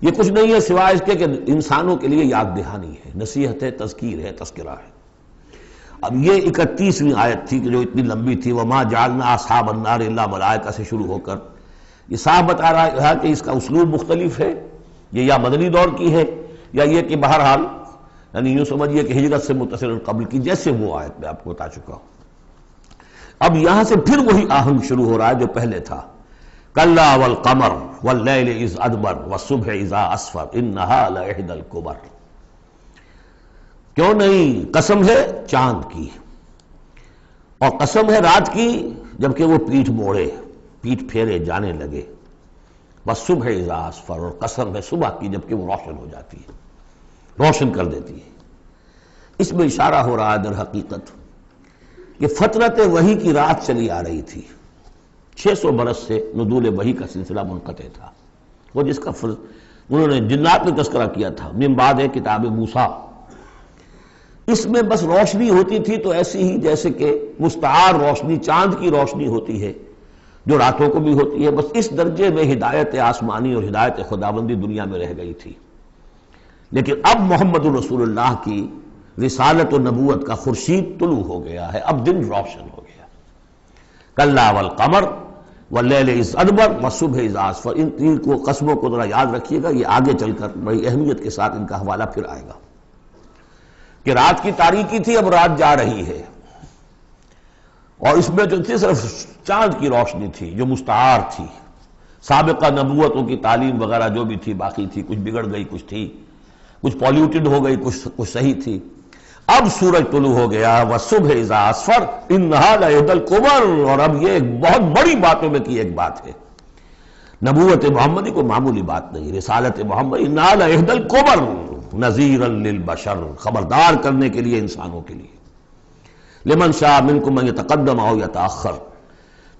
Speaker 1: یہ کچھ نہیں ہے سوائے اس کے کہ انسانوں کے لیے یاد دہانی ہے، نصیحت ہے، تذکیر ہے، تذکرہ ہے. اب یہ 31ویں آیت تھی کہ جو اتنی لمبی تھی، وما جعلنا اصحاب النار الا ملائکہ سے شروع ہو کر یہ صاحب بتا رہا ہے کہ اس کا اسلوب مختلف ہے، یہ یا مدنی دور کی ہے یا یہ کہ بہرحال یعنی یوں سمجھیے کہ ہجرت سے متصل قبل کی، جیسے وہ آیت میں آپ کو بتا چکا ہوں. اب یہاں سے پھر وہی آہنگ شروع ہو رہا ہے جو پہلے تھا. کلا والقمر واللیل اذ ادبر والصبح اذا اسفر انہا لإحدی الکبر. کیوں نہیں، قسم ہے چاند کی، اور قسم ہے رات کی جبکہ وہ پیٹھ موڑے، پیٹھ پھیرے جانے لگے. والصبح اذا اسفر، اور قسم ہے صبح کی جبکہ وہ روشن ہو جاتی ہے، روشن کر دیتی ہے. اس میں اشارہ ہو رہا ہے در حقیقت کہ فترت وحی کی رات چلی آ رہی تھی. 600 برس سے نزول وحی کا سلسلہ منقطع تھا، وہ جس کا انہوں نے جنات میں تذکرہ کیا تھا من بعد کتاب موسیٰ. اس میں بس روشنی ہوتی تھی تو ایسی ہی جیسے کہ مستعار روشنی چاند کی روشنی ہوتی ہے جو راتوں کو بھی ہوتی ہے، بس اس درجے میں ہدایت آسمانی اور ہدایت خداوندی دنیا میں رہ گئی تھی. لیکن اب محمد الرسول اللہ کی رسالت و نبوت کا خورشید طلوع ہو گیا ہے، اب دن روشن ہو گیا. کلا والقمر واللیل اذ ادبر والصبح اذا اسفر، ان تین کو قسموں کو ذرا یاد رکھیے گا، یہ آگے چل کر بڑی اہمیت کے ساتھ ان کا حوالہ پھر آئے گا کہ رات کی تاریکی تھی، اب رات جا رہی ہے، اور اس میں جو تھی صرف چاند کی روشنی تھی جو مستعار تھی. سابقہ نبوتوں کی تعلیم وغیرہ جو بھی تھی باقی تھی، کچھ بگڑ گئی، کچھ تھی، کچھ پولیوٹڈ ہو گئی، کچھ صحیح تھی. اب سورج طلوع ہو گیا، والصبح اذا اسفر انہا لإحدی الکبر، اور اب یہ ایک بہت بڑی باتوں میں کی ایک بات ہے. نبوت محمدی کو معمولی بات نہیں، رسالت محمدی انہا لإحدی الکبر نذیرا للبشر، خبردار کرنے کے لیے انسانوں کے لیے. لمن شاء منکم ان یتقدم او یتأخر،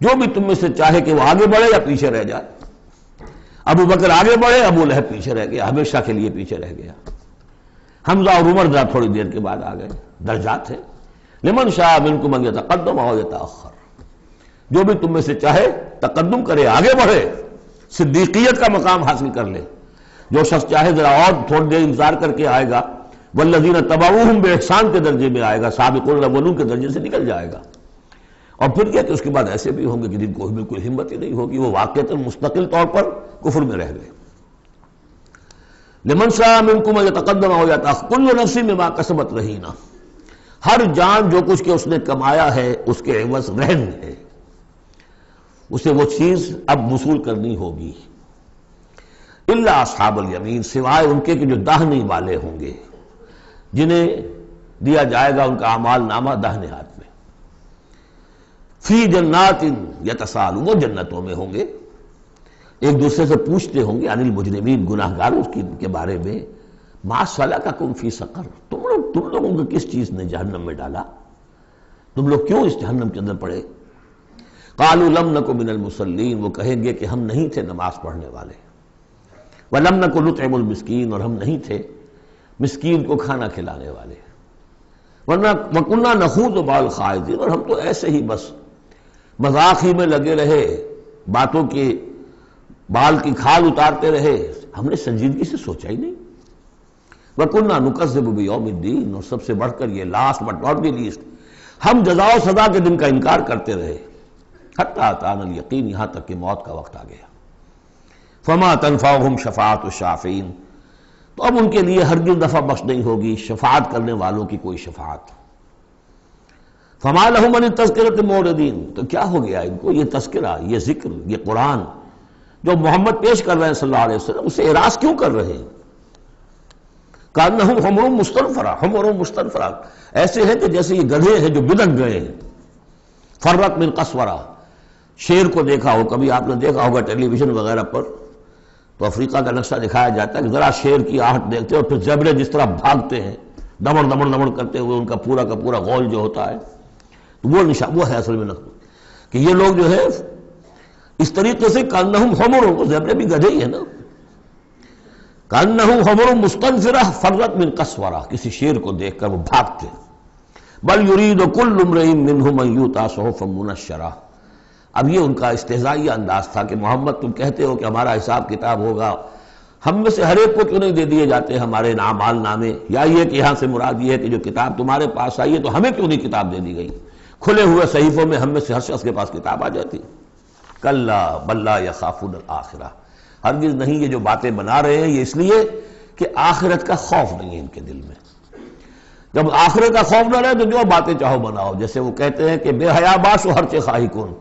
Speaker 1: جو بھی تم میں سے چاہے کہ وہ آگے بڑھے یا پیچھے رہ جائے. ابو بکر آگے بڑھے، ابو لہب پیچھے رہ گیا، ہمیشہ کے لیے پیچھے رہ گیا. حمزہ اور عمر ذرا تھوڑی دیر کے بعد آ گئے، درجات ہیں. لمن شاء منکم ان یتقدم او یتأخر، جو بھی تم میں سے چاہے تقدم کرے، آگے بڑھے، صدیقیت کا مقام حاصل کر لے. جو شخص چاہے ذرا اور تھوڑی دیر انتظار کر کے آئے گا، والذین تبعوہم بإحسان کے درجے میں آئے گا، سابقون الاولون کے درجے سے نکل جائے گا. اور پھر کیا کہ اس کے بعد ایسے بھی ہوں گے کہ جن کو بالکل ہمت ہی نہیں ہوگی، وہ واقعتاً مستقل طور پر کفر میں رہ گئے. لمن شاء منکم ان یتقدم او یتأخر کل نفس بما کسبت رہینہ، ہر جان جو کچھ کہ اس نے کمایا ہے اس کے عوض رہن ہے، اسے وہ چیز اب وصول کرنی ہوگی. الا اصحاب الیمین، سوائے ان کے کہ جو داہنے والے ہوں گے، جنہیں دیا جائے گا ان کا اعمال نامہ داہنے ہاتھ میں. فی جنات یتساءلون، وہ جنتوں میں ہوں گے، ایک دوسرے سے پوچھتے ہوں گے، عن المجرمین، گناہگاروں کے بارے میں. ما سلککم فی سقر، تم لوگوں کو کس چیز نے جہنم میں ڈالا، تم لوگ کیوں اس جہنم کے اندر پڑے. قالوا لم نک من المصلین، وہ کہیں گے کہ ہم نہیں تھے نماز پڑھنے والے. ولم نک نطعم المسکین، اور ہم نہیں تھے مسکین کو کھانا کھلانے والے. وَكُنَّا نَخُوضُ مَعَ الْخَائِضِينَ، اور ہم تو ایسے ہی بس مذاق ہی میں لگے رہے، باتوں کے بال کی کھال اتارتے رہے، ہم نے سنجیدگی سے سوچا ہی نہیں. وَكُنَّا نُكَذِّبُ بِيَوْمِ الدِّينِ، اور سب سے بڑھ کر یہ last but not the least, ہم جزا و سزا کے دن کا انکار کرتے رہے. حتیٰ أَتَانَا الْيَقِينُ، یہاں تک کہ موت کا وقت آ گیا. فَمَا تَنْفَعُهُمْ شَفَاعَةُ الشَّافِعِينَ، تو اب ان کے لیے ہرگز نفع بخش نہیں ہوگی شفاعت کرنے والوں کی کوئی شفاعت. فما لهم عن التذکرۃ معرضین، تو کیا ہو گیا ان کو، یہ تذکرہ، یہ ذکر، یہ قرآن جو محمد پیش کر رہے ہیں صلی اللہ علیہ وسلم، اسے اعراض کیوں کر رہے ہیں. کانہم حمر مستنفرہ، حمر مستنفرہ، ایسے ہیں کہ جیسے یہ گدھے ہیں جو بدک گئے ہیں. فرت من قسورہ، شیر کو دیکھا ہو، کبھی آپ نے دیکھا ہوگا ٹیلی ویژن وغیرہ پر تو افریقہ کا نقشہ دکھایا جاتا ہے کہ ذرا شیر کی آہٹ دیکھتے ہیں اور پھر زیبرے جس طرح بھاگتے ہیں دمڑ دمڑ دمڑ کرتے ہوئے، ان کا پورا غول جو ہوتا ہے، تو وہ نشان وہ ہے اصل میں کہ یہ لوگ جو ہے اس طریقے سے کانہم حمر، وہ زیبرے بھی گدھے ہی ہیں نا. کأنہ حمر مستنفرہ فرت من قسورہ، کسی شیر کو دیکھ کر وہ بھاگتے. بل یرید کل امرئ منہم ان یؤتیٰ صحفا منشرہ. اب یہ ان کا استہزائیہ انداز تھا کہ محمد تم کہتے ہو کہ ہمارا حساب کتاب ہوگا، ہم میں سے ہر ایک کو کیوں نہیں دے دیے جاتے ہمارے اعمال نامے، یا یہ کہ یہاں سے مراد یہ ہے کہ جو کتاب تمہارے پاس آئی ہے تو ہمیں کیوں نہیں کتاب دے دی گئی؟ کھلے ہوئے صحیفوں میں ہم میں سے ہر شخص کے پاس کتاب آ جاتی. کلا بل لا یخافون الآخرہ، ہرگز نہیں، یہ جو باتیں بنا رہے ہیں یہ اس لیے کہ آخرت کا خوف نہیں ہے ان کے دل میں. جب آخرت کا خوف نہ رہے تو جو باتیں چاہو بناؤ. جیسے وہ کہتے ہیں کہ بے حیا باش و ہر چے خواہی کن،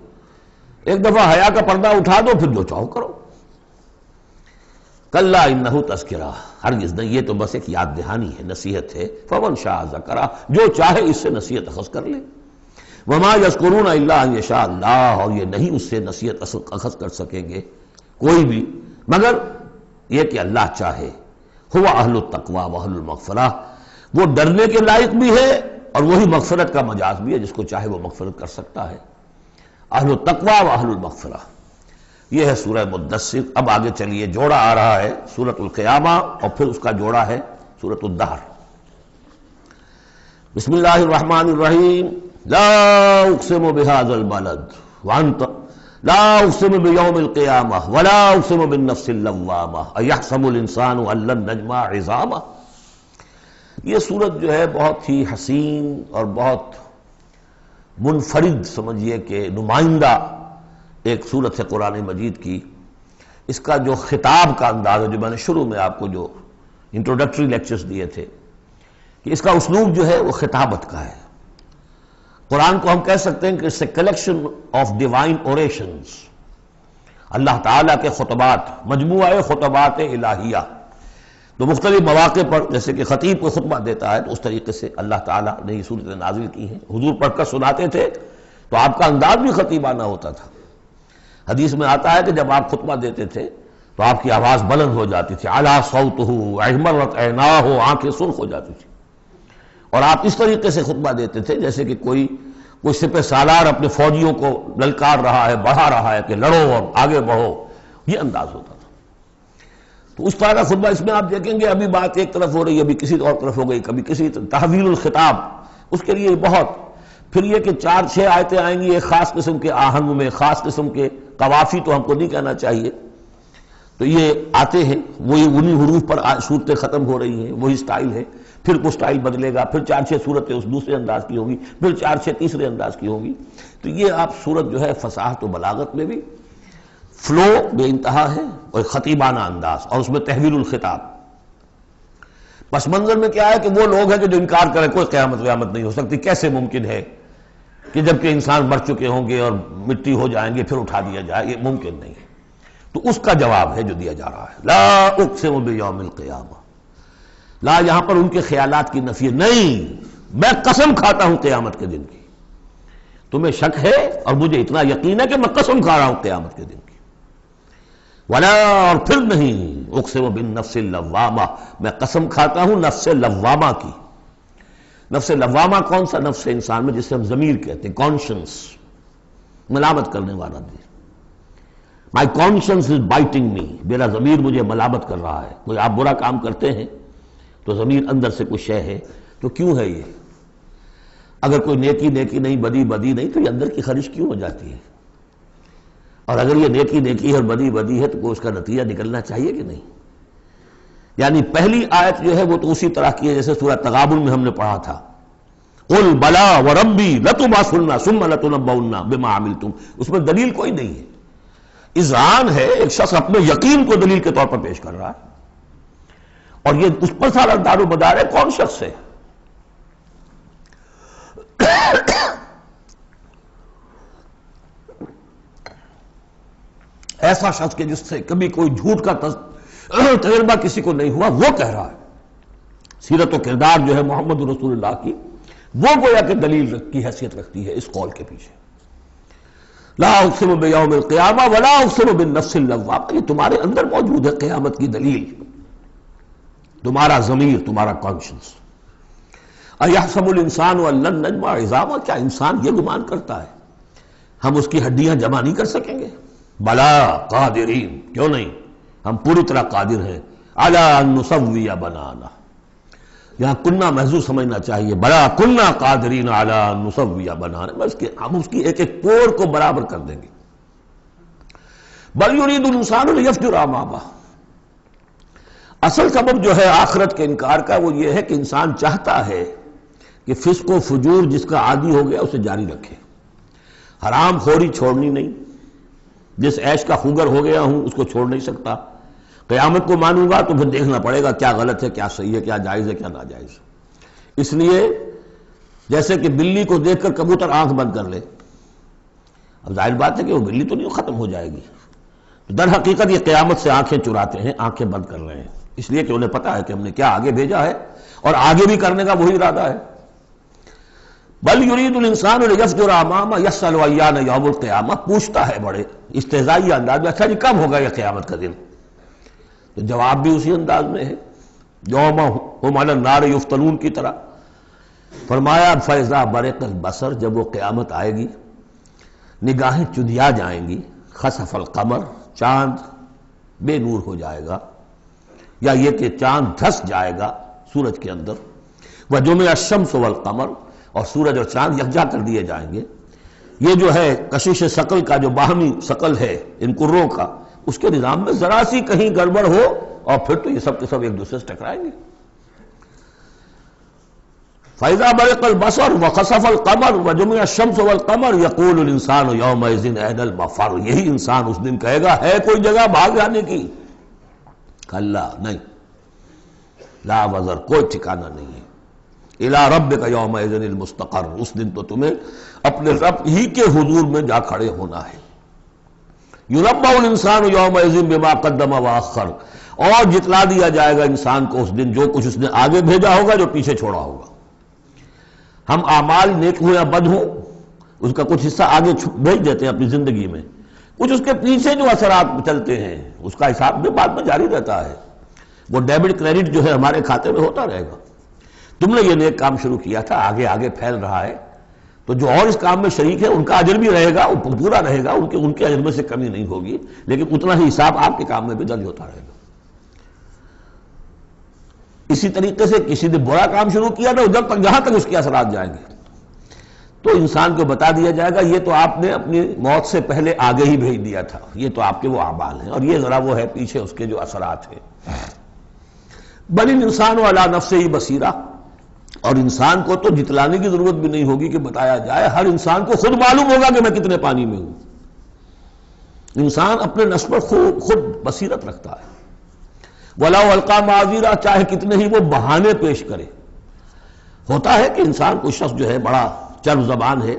Speaker 1: ایک دفعہ حیا کا پردہ اٹھا دو پھر جو چاہو کرو. کلا انہ تذکرہ، ہرگز نہیں، یہ تو بس ایک یاد دہانی ہے، نصیحت ہے. فمن شاء ذکرہ، جو چاہے اس سے نصیحت اخذ کر لے. وما یذکرون الا ان یشاء اللہ، اور یہ نہیں اس سے نصیحت اخذ کر سکیں گے کوئی بھی مگر یہ کہ اللہ چاہے. ہوا اہل التقوی و اہل المغفرہ، وہ ڈرنے کے لائق بھی ہے اور وہی مغفرت کا مجاز بھی ہے، جس کو چاہے وہ مغفرت کر سکتا ہے. اہل التقوی و اہل المغفرہ، یہ ہے سورہ مدثر. اب آگے چلیے، جوڑا آ رہا ہے سورۃ القیامہ اور پھر اس کا جوڑا ہے سورۃ الدہر. بسم اللہ الرحمن الرحیم. لا اقسم بهذا البلد وانت لا اقسم بیوم القیامہ ولا اقسم بالنفس اللوامہ ایحسب الانسان ان لن نجمع عظامہ. یہ سورت جو ہے بہت ہی حسین اور بہت منفرد سمجھیے کہ نمائندہ ایک سورت ہے قرآن مجید کی. اس کا جو خطاب کا انداز ہے، جو میں نے شروع میں آپ کو جو انٹروڈکٹری لیکچرز دیے تھے، کہ اس کا اسلوب جو ہے وہ خطابت کا ہے. قرآن کو ہم کہہ سکتے ہیں کہ it's a collection of divine orations، اللہ تعالیٰ کے خطبات، مجموعہ خطبات الہیہ. تو مختلف مواقع پر جیسے کہ خطیب کو خطبہ دیتا ہے تو اس طریقے سے اللہ تعالیٰ نے یہ صورتیں نازل کی ہیں. حضور پڑھ کر سناتے تھے تو آپ کا انداز بھی خطیبانہ ہوتا تھا. حدیث میں آتا ہے کہ جب آپ خطبہ دیتے تھے تو آپ کی آواز بلند ہو جاتی تھی، اعلیٰ صوتہ احمرت عیناہ، آنکھیں سرخ ہو جاتی تھی. اور آپ اس طریقے سے خطبہ دیتے تھے جیسے کہ کوئی سپہ سالار اپنے فوجیوں کو للکار رہا ہے، بڑھا رہا ہے کہ لڑو اور آگے بڑھو، یہ انداز ہوتا تھا. تو اس طرح کا خطبہ اس میں آپ دیکھیں گے. ابھی بات ایک طرف ہو رہی ہے، ابھی کسی اور طرف ہو گئی، کبھی کسی تحویل الخطاب، اس کے لیے بہت. پھر یہ کہ 4-6 آیتیں آئیں گی ایک خاص قسم کے آہنگ میں، خاص قسم کے قوافی تو ہم کو نہیں کہنا چاہیے، تو یہ آتے ہیں وہی انہی حروف پر صورتیں ختم ہو رہی ہیں، وہی سٹائل ہے. پھر کچھ سٹائل بدلے گا، پھر 4-6 صورتیں اس دوسرے انداز کی ہوں گی، پھر 4-6 تیسرے انداز کی ہوں گی. تو یہ آپ صورت جو ہے فصاحت و بلاغت میں بھی فلو بے انتہا ہے اور خطیبانہ انداز، اور اس میں تحویل الخطاب. پس منظر میں کیا ہے کہ وہ لوگ ہیں کہ جو انکار کریں کوئی قیامت نہیں ہو سکتی، کیسے ممکن ہے کہ جب کہ انسان مر چکے ہوں گے اور مٹی ہو جائیں گے پھر اٹھا دیا جائے، یہ ممکن نہیں ہے. تو اس کا جواب ہے جو دیا جا رہا ہے. لا اقسم بیوم القیامہ، لا یہاں پر ان کے خیالات کی نفی نہیں، میں قسم کھاتا ہوں قیامت کے دن کی. تمہیں شک ہے اور مجھے اتنا یقین ہے کہ میں قسم کھا رہا ہوں قیامت کے دن کی. ولا، اور پھر نہیں، اقسم بالنفس اللوامہ، میں قسم کھاتا ہوں نفس لوامہ کی. نفس لوامہ کون سا نفس ہے انسان میں؟ جسے ہم ضمیر کہتے ہیں، کانشنس، ملامت کرنے والا دل. مائی کانشنس از بائٹنگ می، میرا ضمیر مجھے ملامت کر رہا ہے. کوئی آپ برا کام کرتے ہیں تو ضمیر اندر سے کچھ شے ہے، تو کیوں ہے یہ؟ اگر کوئی نیکی نہیں، بدی نہیں، تو یہ اندر کی خرش کیوں ہو جاتی ہے؟ اور اگر یہ نیکی ہے اور بدی ہے تو کوئی اس کا نتیجہ نکلنا چاہیے کہ نہیں؟ یعنی پہلی آیت جو ہے وہ تو اسی طرح کی ہے جیسے سورہ تغابن میں ہم نے پڑھا تھا، قل بلا وربی لتبعثن ثم لتنبؤن بما عملتم. اس میں دلیل کوئی نہیں ہے، اذعان ہے. ایک شخص اپنے یقین کو دلیل کے طور پر پیش کر رہا ہے اور یہ اس پر سارا دار و مدار ہے. کون شخص ہے؟ ایسا شخص کہ جس سے کبھی کوئی جھوٹ کا تجربہ کسی کو نہیں ہوا، وہ کہہ رہا ہے. سیرت و کردار جو ہے محمد رسول اللہ کی، وہ گویا کہ دلیل کی حیثیت رکھتی ہے اس قول کے پیچھے. لا اقسم بیوم القیامہ ولا اقسم بالنفس اللوامہ، یہ تمہارے اندر موجود ہے قیامت کی دلیل، تمہارا ضمیر، تمہارا کانشنس. ایحسب الانسان ان لن نجمع عظامہ، کیا انسان یہ گمان کرتا ہے ہم اس کی ہڈیاں جمع نہیں کر سکیں گے؟ بلا قادرین، کیوں نہیں، ہم پوری طرح قادر ہیں علی ان نسوی بنانا، یہاں کننا محذوف سمجھنا چاہیے، بلا کننا قادرین علی ان نسوی بنانا، بس کہ ہم اس کی ایک ایک کوڑ کو برابر کر دیں گے۔ بل یرید الانسان لیفجر امامہ، اصل سبب جو ہے آخرت کے انکار کا وہ یہ ہے کہ انسان چاہتا ہے کہ فسق و فجور جس کا عادی ہو گیا اسے جاری رکھے، حرام خوری چھوڑنی نہیں، جس عیش کا خوگر ہو گیا ہوں اس کو چھوڑ نہیں سکتا، قیامت کو مانوں گا تو پھر دیکھنا پڑے گا کیا غلط ہے کیا صحیح ہے، کیا جائز ہے کیا ناجائز ہے۔ اس لیے جیسے کہ بلی کو دیکھ کر کبوتر آنکھ بند کر لے، اب ظاہر بات ہے کہ وہ بلی تو نہیں ختم ہو جائے گی، در حقیقت یہ قیامت سے آنکھیں چراتے ہیں، آنکھیں بند کر رہے ہیں، اس لیے کہ انہیں پتا ہے کہ ہم نے کیا آگے بھیجا ہے اور آگے بھی کرنے کا وہی ارادہ ہے۔ بل یرید الانسان لیفجر امامہ یسأل ایان یوم القیامہ، پوچھتا ہے بڑے استہزائی انداز میں، اچھا جی کب ہوگا یہ قیامت کا دن؟ تو جواب بھی اسی انداز میں ہے، یوم ہم علی النار یفتنون کی طرح۔ فرمایا فاذا برق البصر، جب وہ قیامت آئے گی نگاہیں چدھیا جائیں گی، خسف القمر، چاند بے نور ہو جائے گا، یا یہ کہ چاند دھس جائے گا سورج کے اندر، وجمع الشمس والقمر، اور سورج اور چاند یکجا کر دیے جائیں گے۔ یہ جو ہے کشش ثقل کا جو باہمی ثقل ہے ان کروں کا، اس کے نظام میں ذرا سی کہیں گڑبڑ ہو اور پھر تو یہ سب کے سب ایک دوسرے سے ٹکرائیں گے۔ فَإِذَا بَرِقَ الْبَصَرُ وَخَسَفَ الْقَمَرُ وَجُمِعَ الشَّمْسُ وَالْقَمَرُ يَقُولُ الْإِنسَانُ يَوْمَئِذٍ أَيْنَ الْمَفَرُّ، یہی انسان اس دن کہے گا ہے کوئی جگہ بھاگ جانے کی؟ کلا، نہیں، لا وزر، کوئی ٹھکانہ نہیں ہے۔ الی ربک یومئذ المستقر، اس دن تو تمہیں اپنے رب ہی کے حضور میں جا کھڑے ہونا ہے۔ یربع الانسان یومئذ بما قدم واخر، اور جتلا دیا جائے گا انسان کو اس دن جو کچھ اس نے آگے بھیجا ہوگا جو پیچھے چھوڑا ہوگا۔ ہم اعمال نیک ہوں یا بد ہوں اس کا کچھ حصہ آگے بھیج دیتے ہیں اپنی زندگی میں، کچھ اس کے پیچھے جو اثرات چلتے ہیں اس کا حساب بھی بعد میں جاری رہتا ہے، وہ ڈیبٹ کریڈٹ جو ہے ہمارے کھاتے میں ہوتا رہے گا۔ تم نے یہ نیک کام شروع کیا تھا، آگے آگے پھیل رہا ہے، تو جو اور اس کام میں شریک ہے ان کا اجر بھی رہے گا، وہ پورا رہے گا، ان کے اجر میں سے کمی نہیں ہوگی، لیکن اتنا ہی حساب آپ کے کام میں بھی درج ہوتا رہے گا۔ اسی طریقے سے کسی نے برا کام شروع کیا تھا، جب تک جہاں تک اس کے اثرات جائیں گے تو انسان کو بتا دیا جائے گا یہ تو آپ نے اپنی موت سے پہلے آگے ہی بھیج دیا تھا، یہ تو آپ کے وہ اعمال ہیں، اور یہ ذرا وہ ہے پیچھے اس کے جو اثرات ہیں۔ بل الانسان علی نفسہ بصیرہ، اور انسان کو تو جتلانے کی ضرورت بھی نہیں ہوگی کہ بتایا جائے، ہر انسان کو خود معلوم ہوگا کہ میں کتنے پانی میں ہوں۔ انسان اپنے نفس پر خود بصیرت رکھتا ہے۔ وَلَوْ أَلْقَىٰ مَعَاذِيرًا، چاہے کتنے ہی وہ بہانے پیش کرے۔ ہوتا ہے کہ انسان کوئی شخص جو ہے بڑا چرب زبان ہے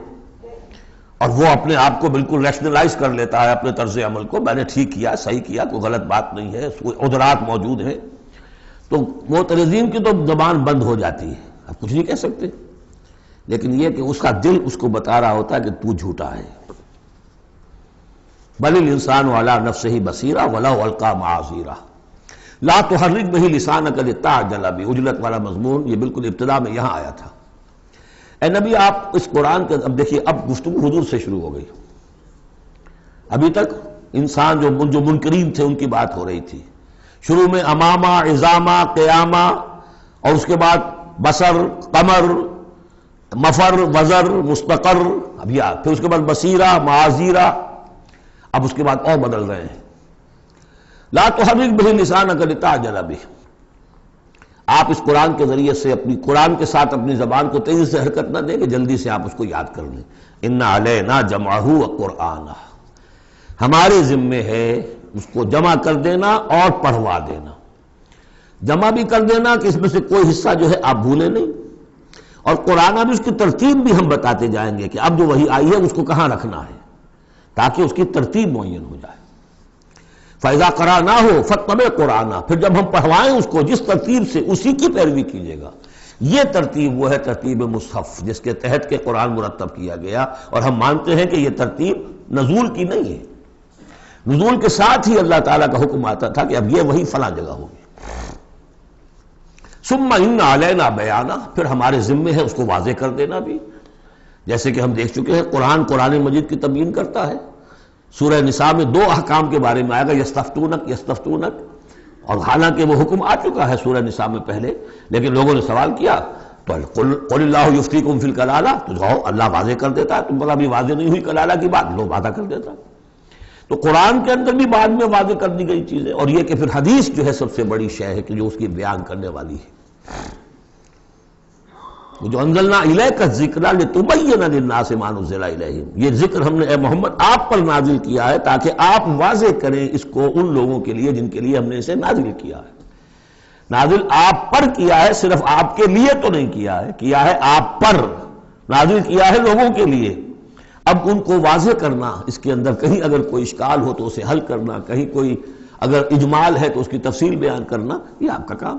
Speaker 1: اور وہ اپنے آپ کو بالکل ریشنلائز کر لیتا ہے اپنے طرز عمل کو، میں نے ٹھیک کیا، صحیح کیا، کوئی غلط بات نہیں ہے، عذرات موجود ہیں، تو معترضین کی تو زبان بند ہو جاتی ہے، اب کچھ نہیں کہہ سکتے، لیکن یہ کہ اس کا دل اس کو بتا رہا ہوتا ہے کہ تو جھوٹا ہے۔ بل الانسان علی نفسہ بصیرہ ولو القیٰ معاذیرہ لا تحرک بہ لسانک لتعجل بہ، عجلت والا مضمون یہ بالکل ابتدا میں یہاں آیا تھا۔ اے نبی آپ اس قرآن کے، اب دیکھیے اب گفتگو حضور سے شروع ہو گئی، ابھی تک انسان جو منکرین تھے ان کی بات ہو رہی تھی، شروع میں امامہ، عظامہ، قیامہ، اور اس کے بعد بصر، قمر، مفر، وزر، مستقر، اب یہ پھر اس کے بعد بصیرہ، معاذیرہ، اب اس کے بعد اور بدل رہے ہیں۔ لا تحرک بہ لسانک لتعجل بہ، آپ اس قرآن کے ذریعے سے قرآن کے ساتھ اپنی زبان کو تیزی سے حرکت نہ دیں کہ جلدی سے آپ اس کو یاد کر لیں۔ ان علینا جمعہ وقرآنہ، ہمارے ذمے ہے اس کو جمع کر دینا اور پڑھوا دینا، جمع بھی کر دینا کہ اس میں سے کوئی حصہ جو ہے آپ بھولیں نہیں، اور قرآن بھی اس کی ترتیب بھی ہم بتاتے جائیں گے کہ اب جو وحی آئی ہے اس کو کہاں رکھنا ہے تاکہ اس کی ترتیب معین ہو جائے۔ فَإِذَا قَرَأْنَاهُ فَاتَّبِعْ قُرْآنَهُ، پھر جب ہم پڑھوائیں اس کو جس ترتیب سے اسی کی پیروی کیجیے گا۔ یہ ترتیب وہ ہے ترتیب مصحف جس کے تحت کے قرآن مرتب کیا گیا، اور ہم مانتے ہیں کہ یہ ترتیب نزول کی نہیں ہے، نزول کے ساتھ ہی اللہ تعالیٰ کا حکم آتا تھا کہ اب یہ وہی فلاں جگہ ہوگی۔ ثم ان علینا بیانہ، پھر ہمارے ذمے ہے اس کو واضح کر دینا بھی، جیسے کہ ہم دیکھ چکے ہیں قرآن مجید کی تبیین کرتا ہے۔ سورہ نساء میں دو احکام کے بارے میں آئے گا، یستفتونک، اور حالانکہ وہ حکم آ چکا ہے سورہ نساء میں پہلے، لیکن لوگوں نے سوال کیا تو قل اللہ یفتیکم فی الکلالہ، تو جاؤ اللہ واضح کر دیتا ہے، تم پر ابھی واضح نہیں ہوئی کلالہ کی بات، لو واضح کر دیتا۔ تو قرآن کے اندر بھی بعد میں واضح کر دی گئی چیزیں، اور یہ کہ پھر حدیث جو ہے سب سے بڑی شے ہے کہ جو اس کی بیان کرنے والی ہے۔ جو انزلنا الیک الذکر لتبین للناس ما نزل الیہم، یہ ذکر ہم نے اے محمد آپ پر نازل کیا ہے تاکہ آپ واضح کریں اس کو ان لوگوں کے لیے جن کے لیے ہم نے اسے نازل کیا ہے۔ نازل آپ پر کیا ہے، صرف آپ کے لیے تو نہیں کیا ہے آپ پر، نازل کیا ہے لوگوں کے لیے۔ اب ان کو واضح کرنا، اس کے اندر کہیں اگر کوئی اشکال ہو تو اسے حل کرنا، کہیں کوئی اگر اجمال ہے تو اس کی تفصیل بیان کرنا، یہ آپ کا کام۔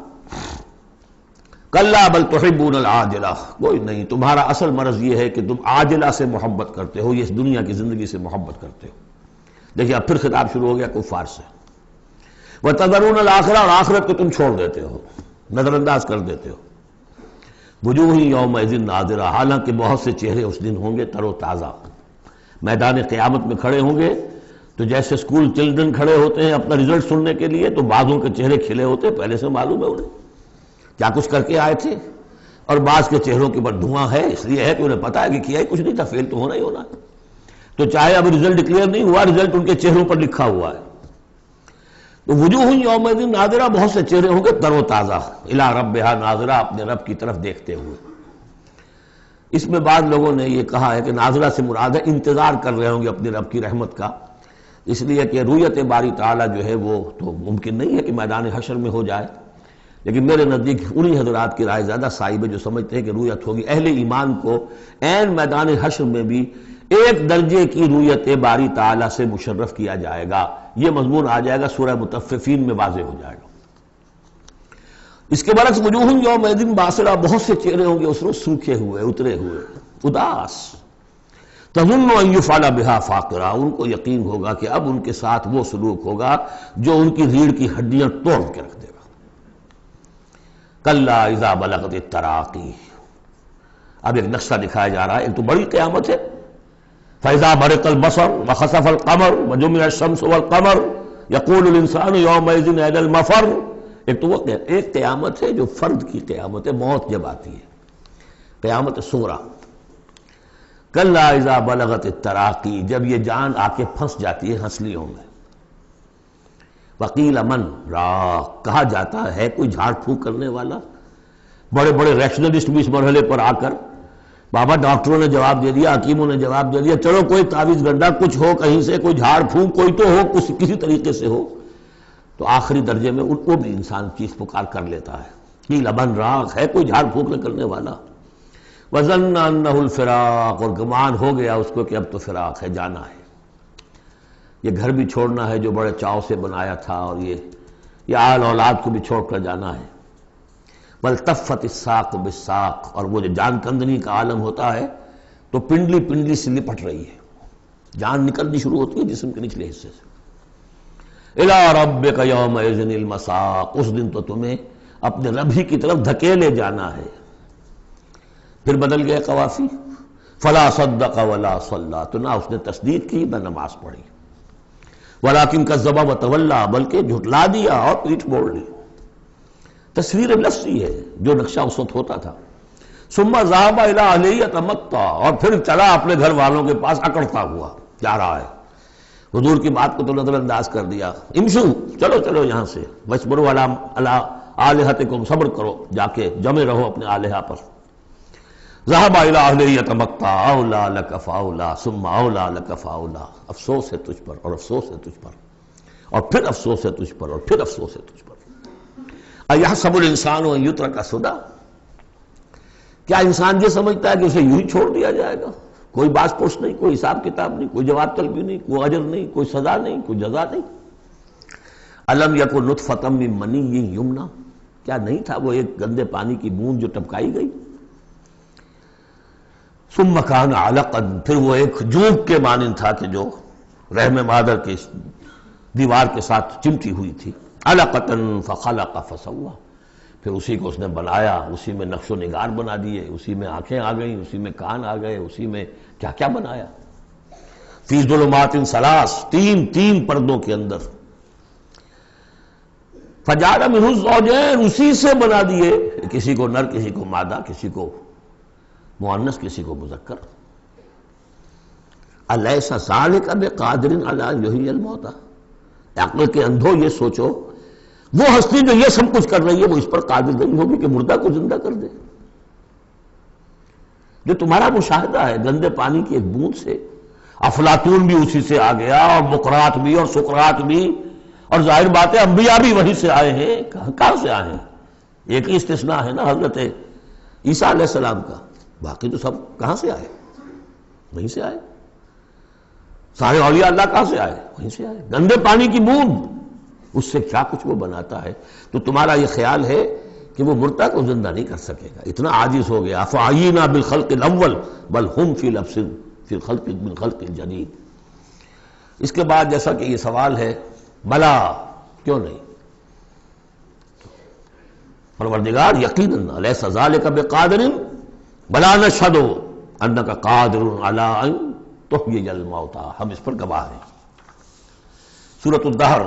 Speaker 1: کلا بل تحبون العاجلہ، کوئی نہیں، تمہارا اصل مرض یہ ہے کہ تم عاجلہ سے محبت کرتے ہو، یہ اس دنیا کی زندگی سے محبت کرتے ہو۔ دیکھیے اب پھر خطاب شروع ہو گیا کفار سے۔ وَتَذَرُونَ الْآخِرَةَ، اور آخرت کو تم چھوڑ دیتے ہو، نظر انداز کر دیتے ہو۔ وجوہ یومئذ ناظرہ، حالانکہ بہت سے چہرے اس دن ہوں گے تر و تازہ، میدان قیامت میں کھڑے ہوں گے تو جیسے اسکول چلڈرن کھڑے ہوتے ہیں اپنا رزلٹ سننے کے لیے تو بعضوں کے چہرے کھلے ہوتے ہیں، پہلے سے معلوم ہے انہیں کیا کچھ کر کے آئے تھے، اور بعض کے چہروں کے پر دھواں ہے، اس لیے ہے کہ انہیں پتا ہے کہ کیا ہی کچھ نہیں تھا، فیل تو ہونا ہی ہونا ہے، تو چاہے اب رزلٹ ڈکلیئر نہیں ہوا، رزلٹ ان کے چہروں پر لکھا ہوا ہے۔ تو وجوہ یومئذ ناظرہ، بہت سے چہرے ہوں گے تر و تازہ، الی ربہا ناظرہ، اپنے رب کی طرف دیکھتے ہوئے۔ اس میں بعض لوگوں نے یہ کہا ہے کہ ناظرہ سے مراد ہے انتظار کر رہے ہوں گے اپنے رب کی رحمت کا، اس لیے کہ رویت باری تعالیٰ جو ہے وہ تو ممکن نہیں ہے کہ میدان حشر میں ہو جائے، لیکن میرے نزدیک انہی حضرات کی رائے زیادہ صائب ہے جو سمجھتے ہیں کہ رویت ہوگی۔ اہل ایمان کو عین میدان حشر میں بھی ایک درجے کی رویت باری تعالیٰ سے مشرف کیا جائے گا، یہ مضمون آ جائے گا سورہ مطففین میں واضح ہو جائے گا۔ اس کے برعکس وجوہ یومئذ باسرہ، بہت سے چہرے ہوں گے اس روز سوکھے ہوئے، اترے ہوئے، اداس، تظن ان یفعل بها فاقرہ، ان کو یقین ہوگا کہ اب ان کے ساتھ وہ سلوک ہوگا جو ان کی ریڑھ کی ہڈیاں توڑ کے رکھ دے گا۔ کلا اذا بلغت التراقی، اب ایک نقشہ دکھایا جا رہا ہے، ایک تو بڑی قیامت ہے، فاذا برق البصر وخسف القمر وجمع الشمس والقمر یقول الانسان یومئذ این المفر، ایک تو وہ ایک قیامت ہے جو فرد کی قیامت ہے، موت جب آتی ہے، قیامت صغریٰ۔ کلا اذا بلغت التراقی، جب یہ جان آ کے پھنس جاتی ہے ہنسلیوں میں۔ وقیل من راق، کہا جاتا ہے کوئی جھاڑ پھونک کرنے والا۔ بڑے بڑے ریشنلسٹ بھی اس مرحلے پر آ کر، بابا ڈاکٹروں نے جواب دے دیا، حکیموں نے جواب دے دیا، چلو کوئی تعویذ گنڈا کچھ ہو کہیں سے، کوئی جھاڑ پھونک کوئی تو ہو، کسی طریقے سے ہو، تو آخری درجے میں ان کو بھی انسان چیخ پکار کر لیتا ہے، قیل من راق، ہے کوئی جھاڑ پھونک کرنے والا۔ وظن انہ الفراق، اور گمان ہو گیا اس کو کہ اب تو فراق ہے، جانا ہے، یہ گھر بھی چھوڑنا ہے جو بڑے چاؤ سے بنایا تھا، اور یہ آل اولاد کو بھی چھوڑ کر جانا ہے۔ والتفت الساق بالساق، اور وہ جو جان کندنی کا عالم ہوتا ہے تو پنڈلی پنڈلی سے لپٹ رہی ہے، جان نکلنی شروع ہوتی ہے جسم کے نچلے حصے سے۔ الی ربک یومئذ المساق، اس دن تو تمہیں اپنے رب ہی کی طرف دھکیلے جانا ہے۔ پھر بدل گئے قوافی، فلا صدق ولا صلی، تو نہ اس نے تصدیق کی نہ نماز پڑھی، ولیکن کذب وتولی، بلکہ جھٹلا دیا اور پیٹھ موڑ لی۔ تصویر لفظی ہے جو نقشہ اس وقت ہوتا تھا۔ ثم ذهب الى اهله يتمطى، اور پھر چلا اپنے گھر والوں کے پاس اکڑتا ہوا جا رہا ہے۔ حضور کی بات کو تو نظر انداز کر دیا، امشو، چلو چلو یہاں سے، وَاصْبِرُوا عَلَىٰ آلِهَتِكُمْ، صبر کرو، جا کے جمے رہو اپنے آلہہ پر۔ ذهب الى اهله يتمطى، اولیٰ لک فاولیٰ ثم اولیٰ لک فاولیٰ، افسوس ہے تجھ پر اور افسوس ہے تجھ پر، اور پھر افسوس ہے تجھ پر اور پھر افسوس ہے تجھ پر۔ اَيَحْسَبُ الْإِنسَانُ أَن يُتْرَكَ سُدًى، کیا انسان یہ سمجھتا ہے کہ اسے یوں ہی چھوڑ دیا جائے گا، کوئی باز پرس نہیں، کوئی حساب کتاب نہیں، کوئی جواب طلبی نہیں، کوئی اجر نہیں، کوئی سزا نہیں، کوئی جزا نہیں۔ أَلَمْ يَكُن نُطْفَةً مِّن مَّنِيٍّ يُمْنَىٰ، کیا نہیں تھا وہ ایک گندے پانی کی بوند جو ٹپکائی گئی۔ ثُمَّ كَانَ عَلَقًا، پھر وہ ایک جوک کے مانند تھا کہ جو رحم مادر کی دیوار کے ساتھ چمٹی ہوئی تھی۔ عَلَقَةً فَخَلَقَ فَسَوَّىٰ، پھر اسی کو اس نے بنایا، اسی میں نقش و نگار بنا دیے، اسی میں آنکھیں آ گئیں، اسی میں کان آ گئے، اسی میں کیا کیا بنایا۔ فی ظلمات ثلاث، تین پردوں کے اندر۔ فجعل منہ الزوجین، اسی سے بنا دیے، کسی کو نر کسی کو مادہ، کسی کو مؤنث کسی کو مذکر۔ الیس ذلک بقادر علی ان یحیی الموتى، عقل کے اندھو یہ سوچو وہ ہستی جو یہ سب کچھ کر رہی ہے وہ اس پر قادر نہیں ہوگی کہ مردہ کو زندہ کر دے؟ جو تمہارا مشاہدہ ہے گندے پانی کی ایک بوند سے، افلاطون بھی اسی سے آ گیا، اور مقرات بھی، اور سقراط بھی، اور ظاہر بات ہے انبیاء بھی وہیں سے آئے ہیں۔ کہاں سے آئے ہیں؟ ایک ہی استثناء ہے نا حضرت عیسیٰ علیہ السلام کا، باقی تو سب کہاں سے آئے؟ وہیں سے آئے۔ سارے اولیاء اللہ کہاں سے آئے؟ وہیں سے آئے۔ گندے پانی کی بوند، اس سے کیا کچھ وہ بناتا ہے؟ تو تمہارا یہ خیال ہے کہ وہ مردہ کو زندہ نہیں کر سکے گا، اتنا عاجز ہو گیا۔ افعینا بالخلق الاول بل ہم فی لبس فی الخلق من خلق جدید۔ اس کے بعد جیسا کہ یہ سوال ہے، بلا کیوں نہیں؟ پروردگار یقیناً الیس ذلک بقادر بلا نشہد انک قادر علی ان تحیی الموتى، ہم اس پر گواہ ہیں۔ سورۃ الدہر۔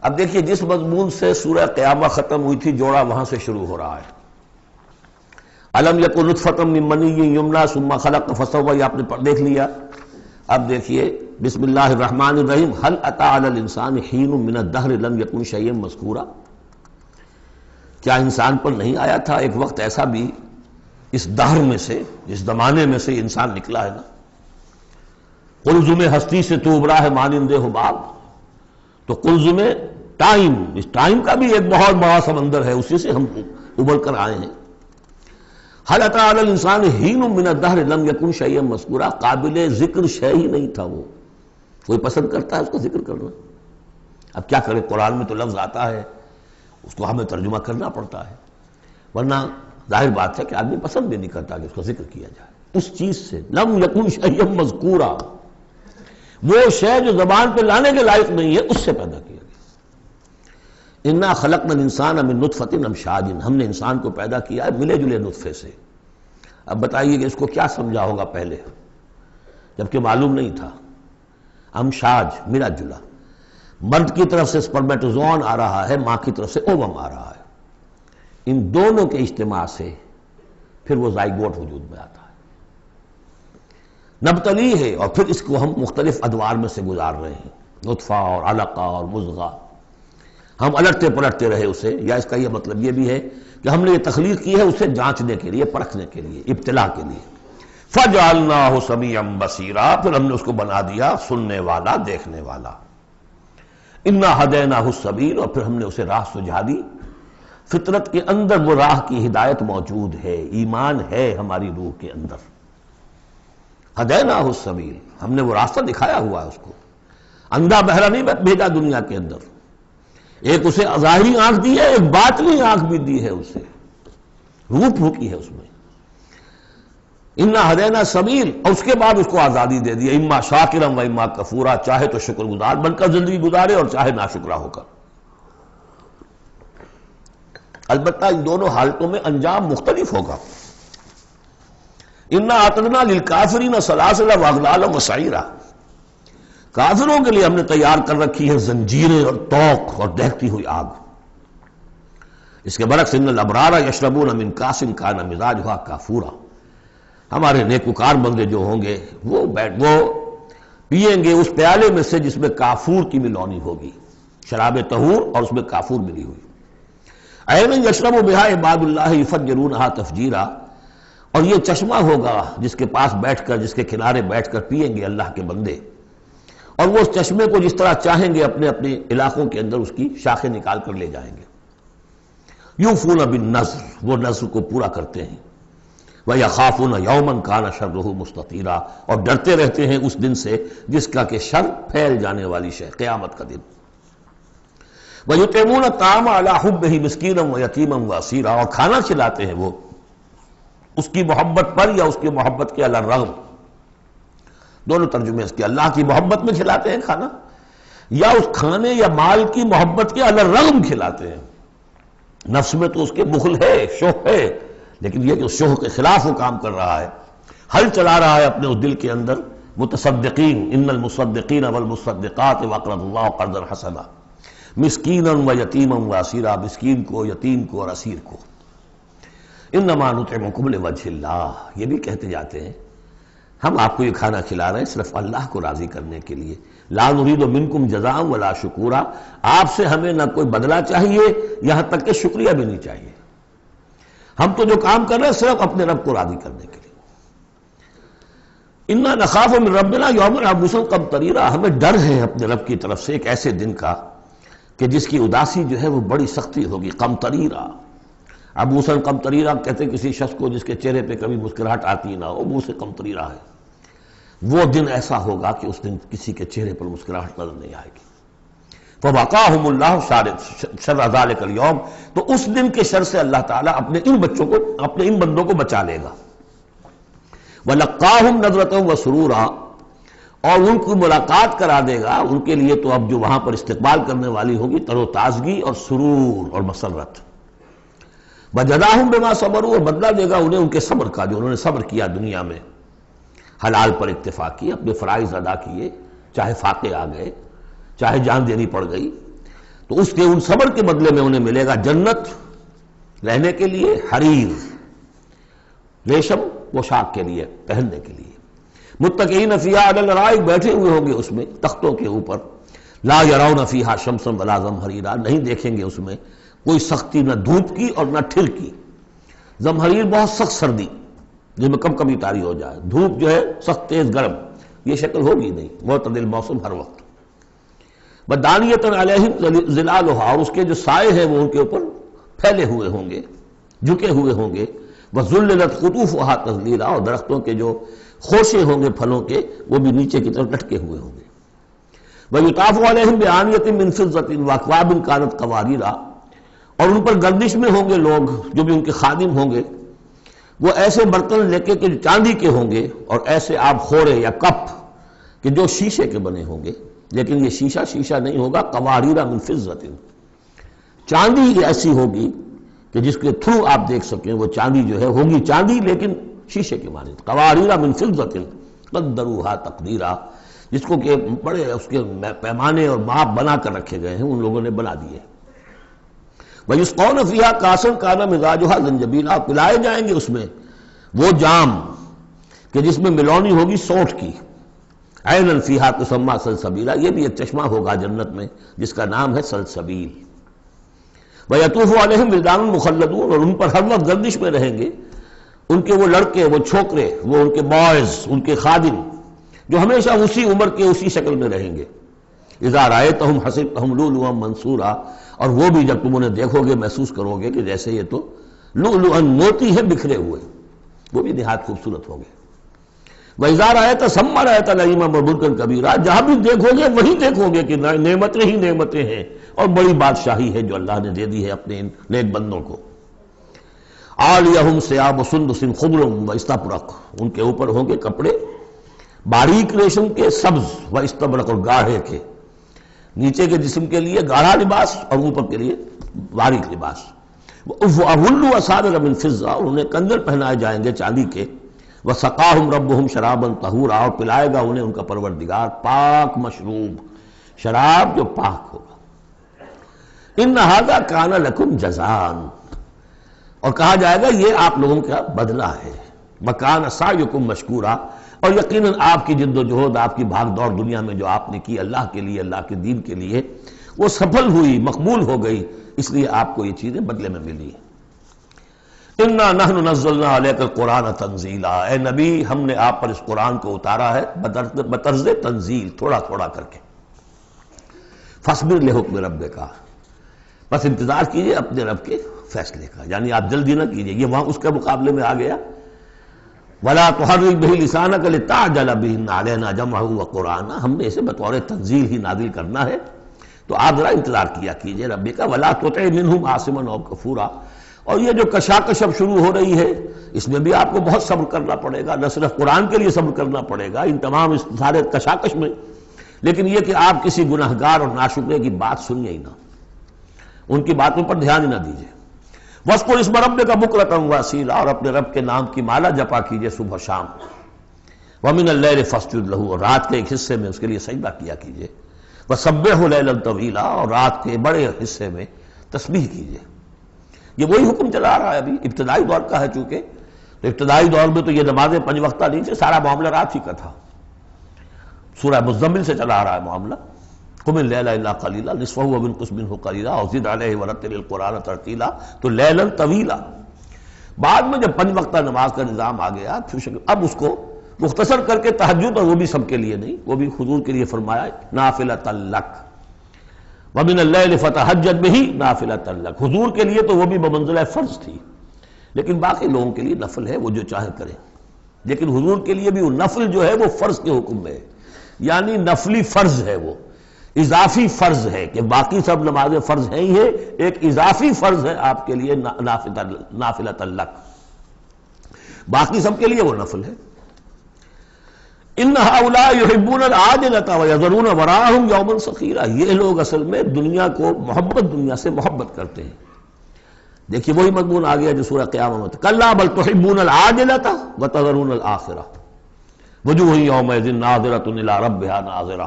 Speaker 1: اب دیکھیے جس مضمون سے سورہ قیامہ ختم ہوئی تھی جوڑا وہاں سے شروع ہو رہا ہے۔ الم یکن نطفۃ من منی یمنی ثم خلق فسوی، آپ نے دیکھ لیا۔ اب دیکھیے بسم اللہ الرحمن الرحیم، هل اتى على الانسان حین من الدہر لم یکن شیئا مذکورا، کیا انسان پر نہیں آیا تھا ایک وقت ایسا بھی اس دہر میں سے، اس زمانے میں سے انسان نکلا ہے نا۔ قلزم ہستی سے تو ابھرا ہے مانند حباب، تو قلزم ٹائم، اس ٹائم کا بھی ایک بہت بڑا سمندر ہے، اسی سے ہم ابھر کر آئے ہیں۔ هل اتى على الانسان حین من الدہر لم یکن شیئا مذکورا، قابل ذکر شے ہی نہیں تھا وہ۔ کوئی پسند کرتا ہے اس کا ذکر کرنا؟ اب کیا کرے، قرآن میں تو لفظ آتا ہے، اس کو ہمیں ترجمہ کرنا پڑتا ہے، ورنہ ظاہر بات ہے کہ آدمی پسند بھی نہیں کرتا کہ اس کا ذکر کیا جائے۔ اس چیز سے لم یکن شیئا مذکورا، وہ شے جو زبان پہ لانے کے لائق نہیں ہے اس سے پیدا کیا گیا۔ انا خلقنا الانسان من نطفۃ امشاج، ہم نے انسان کو پیدا کیا ہے ملے جلے نطفے سے۔ اب بتائیے کہ اس کو کیا سمجھا ہوگا پہلے، جبکہ معلوم نہیں تھا۔ امشاج ملا جلا، مرد کی طرف سے سپرمیٹوزوان آ رہا ہے، ماں کی طرف سے اووم آ رہا ہے، ان دونوں کے اجتماع سے پھر وہ زائگوٹ وجود میں آتا ہے، نبتلی ہے، اور پھر اس کو ہم مختلف ادوار میں سے گزار رہے ہیں، نطفہ اور علقہ اور مضغہ، ہم الٹتے پلٹتے رہے اسے، یا اس کا یہ مطلب یہ بھی ہے کہ ہم نے یہ تخلیق کی ہے اسے جانچنے کے لیے، پرکھنے کے لیے، ابتلا کے لیے۔ فَجَعَلْنَاهُ سَمِيعًا بَصِيرًا، پھر ہم نے اس کو بنا دیا سننے والا، دیکھنے والا۔ اِنَّا هَدَيْنَاهُ السَّبِيلَ، اور پھر ہم نے اسے راہ سجھا دی۔ فطرت کے اندر وہ راہ کی ہدایت موجود ہے، ایمان ہے ہماری روح کے اندر۔ ہدیناہ السبیل، ہم نے وہ راستہ دکھایا ہوا ہے اس کو، اندھا بہرا نہیں بھیجا دنیا کے اندر، ایک اسے ظاہری آنکھ دی ہے، ایک باطنی آنکھ بھی دی ہے اسے، روح پھونکی ہے اس میں۔ انا ہدینا سبیل، اور اس کے بعد اس کو آزادی دے دی، اما شاکرا و اما کفورا، چاہے تو شکر گزار بن کر زندگی گزارے اور چاہے ناشکرا ہو کر۔ البتہ ان دونوں حالتوں میں انجام مختلف ہوگا۔ انا اعتدنا للکافرین سلاسل واغلالا وسعیرا، کافروں کے لیے ہم نے تیار کر رکھی ہے زنجیریں اور طوق اور دہتی ہوئی آگ۔ اس کے برعکس ان الابرار یشربون من کاس کان مزاجھا کافورا، ہمارے نیکوکار بندے جو ہوں گے وہ پیئیں گے اس پیالے میں سے جس میں کافور کی ملونی ہوگی، شراب طہور اور اس میں کافور ملی ہوئی۔ عین یشرب بہا عباد اللہ یفجرونہا تفجیرا، اور یہ چشمہ ہوگا جس کے پاس بیٹھ کر، جس کے کنارے بیٹھ کر پیئیں گے اللہ کے بندے، اور وہ اس چشمے کو جس طرح چاہیں گے اپنے اپنے علاقوں کے اندر اس کی شاخیں نکال کر لے جائیں گے۔ یوفون بالنذر، وہ نذر کو پورا کرتے ہیں۔ وَيَخَافُونَ يَوْمًا كَانَ شَرُّهُ مُسْتَطِيرًا، اور ڈرتے رہتے ہیں اس دن سے جس کا کہ شر پھیل جانے والی شے، قیامت کا دن۔ وَيُطْعِمُونَ الطَّعَامَ عَلَىٰ حُبِّهِ مِسْكِينًا وَيَتِيمًا وَأَسِيرًا، اور کھانا کھلاتے ہیں وہ اس کی محبت پر یا اس کی محبت کے علی الرغم، دونوں ترجمے اس کے، اللہ کی محبت میں کھلاتے ہیں کھانا، یا اس کھانے یا مال کی محبت کے علی الرغم کھلاتے ہیں۔ نفس میں تو اس کے بخل ہے، شوق ہے، لیکن یہ کہ اس شوق کے خلاف وہ کام کر رہا ہے، حل چلا رہا ہے اپنے اس دل کے اندر۔ متصدقین ان المصدقین والمصدقات وقرضوا اللہ قرضا حسنا، مسکینا و یتیما و اسیرا، مسکین کو، یتیم کو اور اسیر کو۔ انما نطعمکم لوجہ اللہ، یہ بھی کہتے جاتے ہیں ہم آپ کو یہ کھانا کھلا رہے ہیں صرف اللہ کو راضی کرنے کے لیے، لا نرید منکم جزاء ولا شکورا، آپ سے ہمیں نہ کوئی بدلہ چاہیے یہاں تک کہ شکریہ بھی نہیں چاہیے، ہم تو جو کام کر رہے ہیں صرف اپنے رب کو راضی کرنے کے لیے۔ انا نخاف من ربنا یوما عبوسا قمطریرا، ہمیں ڈر ہے اپنے رب کی طرف سے ایک ایسے دن کا کہ جس کی اداسی جو ہے وہ بڑی سختی ہوگی۔ قمطریرا، عبوسا قمطریرا کہتے ہیں کسی شخص کو جس کے چہرے پہ کبھی مسکراہٹ آتی نہ ہو، منہ سے قمطریرا ہے۔ وہ دن ایسا ہوگا کہ اس دن کسی کے چہرے پر مسکراہٹ نظر نہیں آئے گی۔ فوقاہم اللہ شر ذلک اليوم، تو اس دن کے شر سے اللہ تعالیٰ اپنے ان بچوں کو، اپنے ان بندوں کو بچا لے گا۔ وَلَقَّاهُمْ نَضْرَةً وَسُرُورًا، اور ان کو ملاقات کرا دے گا ان کے لیے تو اب جو وہاں پر استقبال کرنے والی ہوگی تر و تازگی اور سرور اور مسرت۔ وَجَزَاهُمْ بِمَا صَبَرُوا، اور بدلہ دے گا انہیں ان کے صبر کا، جو انہوں نے صبر کیا دنیا میں، حلال پر اکتفا کی، اپنے فرائض ادا کیے، چاہے فاقے آ گئے، چاہے جان دینی پڑ گئی، تو اس کے ان صبر کے بدلے میں انہیں ملے گا جنت رہنے کے لیے، حریر ریشم پوشاک کے لیے، پہننے کے لیے، متکئین فیہا علی الارائک، بیٹھے ہوئے ہوں گے اس میں تختوں کے اوپر، لا یرون فیہا شمسا ولا زمہریرا، نہیں دیکھیں گے اس میں کوئی سختی نہ دھوپ کی اور نہ ٹھر کی۔ زمہریر بہت سخت سردی جس میں کم کبھی طاری ہو جائے، دھوپ جو ہے سخت تیز گرم، یہ شکل ہوگی نہیں، معتدل موسم ہر وقت۔ بدانیۃ علیہم ظلالھا، اور اس کے جو سائے ہیں وہ ان کے اوپر پھیلے ہوئے ہوں گے، جھکے ہوئے ہوں گے۔ وذللت قطوفھا تذلیلا، اور درختوں کے جو خوشے ہوں گے پھلوں کے وہ بھی نیچے کی طرف لٹکے ہوئے ہوں گے۔ ویطاف علیہم بآنیۃ من فضۃ واکواب کانت قواریرا، اور ان پر گردش میں ہوں گے لوگ جو بھی ان کے خادم ہوں گے، وہ ایسے برتن لے کے کہ جو چاندی کے ہوں گے، اور ایسے آپ خورے یا کپ کہ جو شیشے کے بنے ہوں گے، لیکن یہ شیشہ نہیں ہوگا، قواریرا من فضۃ، چاندی ایسی ہوگی کہ جس کے تھرو آپ دیکھ سکیں، وہ چاندی جو ہے ہوگی چاندی لیکن شیشے کی مانند، قواریرا من فضۃ قدروھا تقدیرا، جس کو کہ بڑے اس کے پیمانے اور ماپ بنا کر رکھے گئے ہیں، ان لوگوں نے بنا دیے۔ وَيُسْقَوْنَ فِيهَا كَأْسًا كَانَ مِزَاجُهَا زَنْجَبِيلًا، پلائے جائیں گے اس میں وہ جام کہ جس میں ملونی ہوگی سونٹ کی، عَيْنًا فِيهَا تُسَمَّىٰ سَلْسَبِيلًا، یہ بھی ایک چشمہ ہوگا جنت میں جس کا نام ہے سلسبیل۔ وَيَطُوفُ عَلَيْهِمْ وِلْدَانٌ مُخَلَّدُونَ، اور ان پر ہر وقت گردش میں رہیں گے ان کے وہ لڑکے، وہ چھوکرے، وہ ان کے بوائز، ان کے خادم جو ہمیشہ اسی عمر کے اسی شکل میں رہیں گے۔ اذا رأیتہم حسبتہم لؤلؤا منثورا، اور وہ بھی جب تم انہیں دیکھو گے محسوس کرو گے کہ جیسے یہ تو لؤلؤا موتی ہے بکھرے ہوئے، وہ بھی نہایت خوبصورت ہوں گے۔ وَإِذَا رَأَيْتَ ثَمَّ رَأَيْتَ نَعِيمًا وَمُلْكًا كَبِيرًا، جہاں بھی دیکھو گے وہیں دیکھو گے کہ نعمتیں ہی نعمتیں ہیں اور بڑی بادشاہی ہے جو اللہ نے دے دی ہے اپنے ان نیک بندوں کو۔ عَالِيَهُمْ ثِيَابُ سُنْدُسٍ خُضْرٌ وَإِسْتَبْرَقٍ، ان کے اوپر ہوں گے کپڑے باریک ریشم کے، سبز وَإِسْتَبْرَقٍ، اور گاڑھے کے، نیچے کے جسم کے لیے گاڑھا لباس اور اوپر کے لیے باریک لباس۔ وَأَحُلُّوا أَسَاوِرَ مِن فِضَّةٍ، اور انہیں کنگن پہنائے جائیں گے چاندی کے۔ وَسَقَاهُمْ رَبُّهُمْ شَرَابًا طَهُورًا، اور پلائے گا انہیں ان کا پروردگار پاک مشروب، شراب جو پاک ہوگا۔ إِنَّ هَذَا كَانَ لَكُمْ جَزَاءً، اور کہا جائے گا یہ آپ لوگوں کا بدلہ ہے۔ وَكَانَ سَعْيُكُمْ مَشْكُورًا، اور یقیناً آپ کی جد و جہد، آپ کی بھاگ دوڑ دنیا میں جو آپ نے کی اللہ کے لیے، اللہ کے دین کے لیے، وہ سفل ہوئی، مقبول ہو گئی، اس لیے آپ کو یہ چیزیں بدلے میں ملی۔ اِنَّا نَحْنُ نَزَّلْنَا عَلَيْكَ الْقُرْآنَ تَنزِيلًا، اے نبی ہم نے آپ پر اس قرآن کو اتارا ہے بطرز تنزیل، تھوڑا تھوڑا کر کے۔ فَاصْبِرْ لِحُکْمِ رَبِّكَ، بس انتظار کیجئے اپنے رب کے فیصلے کا، یعنی آپ جلدی نہ کیجئے، یہ وہاں اس کے مقابلے میں آ گیا۔ وَلَا تُحَرِّكْ بِهِ لِسَانَكَ لِتَعْجَلَ بِهِ إِنَّ عَلَيْنَا جَمْعَهُ وَقُرْآنَهُ، ہم نے اسے بطور تنزیل ہی نازل کرنا ہے، تو آپ ذرا انتظار کیا کیجئے ربی کا۔ وَلَا تُطِعْ مِنْهُمْ عَاصِمًا أَوْ كَفُورًا، اور یہ جو کشاکش اب شروع ہو رہی ہے اس میں بھی آپ کو بہت صبر کرنا پڑے گا، نہ صرف قرآن کے لیے صبر کرنا پڑے گا ان تمام اس سارے کشاکش میں، لیکن یہ کہ آپ کسی گناہگار اور ناشکرے کی بات سنیے ہی نہ، ان کی باتوں پر دھیان ہی نہ دیجیے۔ وَاذْكُرِ اسْمَ رَبِّكَ بُكْرَةً وَأَصِيلًا، اور اپنے رب کے نام کی مالا جپا کیجیے صبح شام۔ وَمِنَ اللَّيْلِ فَاسْجُدْ لَهُ، اور رات کے ایک حصے میں اس کے لیے سجدہ کیا کیجیے۔ وَسَبِّحُوا لَيْلًا طَوِيلًا، اور رات کے بڑے حصے میں تسبیح کیجیے۔ یہ وہی حکم چلا رہا ہے ابھی، ابتدائی دور کا ہے چونکہ، تو ابتدائی دور میں تو یہ نمازیں 5 وقتہ نہیں تھے، سارا معاملہ رات ہی کا تھا۔ سورہ مزمل سے چلا رہا ہے معاملہ، قُمِ اللَّيْلَ إِلَّا قَلِيلًا نِصْفَهُ وَانقُصْ مِنْهُ قَلِيلًا أَوْ زِدْ عَلَيْهِ وَرَتِّلِ الْقُرْآنَ تَرْتِيلًا، تو لیلاً طویلا۔ بعد میں جب 5 وقتہ نماز کا نظام آ گیا، اب اس کو مختصر کر کے تہجد، اور وہ بھی سب کے لیے نہیں، وہ بھی حضور کے لیے فرمایا نافلۃ لک ومن اللیل فتہجد بہ نافلۃ لک، حضور کے لیے تو وہ بھی بمنزلہ فرض تھی، لیکن باقی لوگوں کے لیے نفل ہے، وہ جو چاہے کریں۔ لیکن حضور کے لیے بھی وہ نفل جو ہے وہ فرض کے حکم میں ہے، یعنی نفلی فرض ہے، وہ اضافی فرض ہے کہ باقی سب نمازیں فرض ہیں ہی ہے، ایک اضافی فرض ہے آپ کے لیے نافلۃ لک، باقی سب کے لیے وہ نفل ہے۔ ان ہؤلاء یحبون العاجلۃ ویذرون وراءہم یوما ثقیلا، یہ لوگ اصل میں دنیا کو دنیا سے محبت کرتے ہیں۔ دیکھیے وہی مضمون آ گیا جو سورہ قیامہ میں، کلا بل تحبون العاجلۃ وتذرون الآخرہ وجوہ یومئذ ناظرۃ الی ربہا ناظرہ۔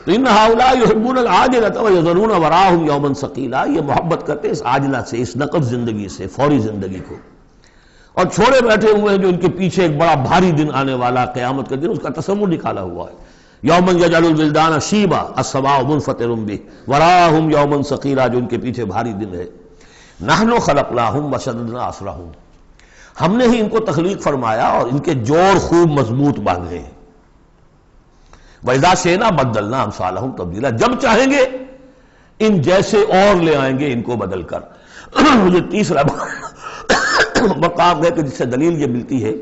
Speaker 1: تو ان ہؤلاء یحبون العاجلۃ ویذرون وراءہم یوما ثقیلا، یہ محبت کرتے ہیں اس عاجلہ سے، اس نقد زندگی سے، فوری زندگی کو، اور چھوڑے بیٹھے ہوئے ہیں جو ان کے پیچھے ایک بڑا بھاری دن آنے والا قیامت کا دن، اس کا تصور نکالا ہوا ہے۔ یوما یجعل الولدان شیبا السماء منفطر بہ وراءہم یوما ثقیلا، جو ان کے پیچھے بھاری دن ہے۔ نحن خلقناہم وشددنا اسرہم، ہم نے ہی ان کو تخلیق فرمایا اور ان کے جوڑ خوب مضبوط باندھے ہیں۔ وَإِذَا شِئْنَا بَدَّلْنَا أَمْثَالَهُمْ تَبْدِيلًا، جب چاہیں گے ان جیسے اور لے آئیں گے ان کو بدل کر۔ مجھے تیسرا مقام ہے کہ جس سے دلیل یہ ملتی ہے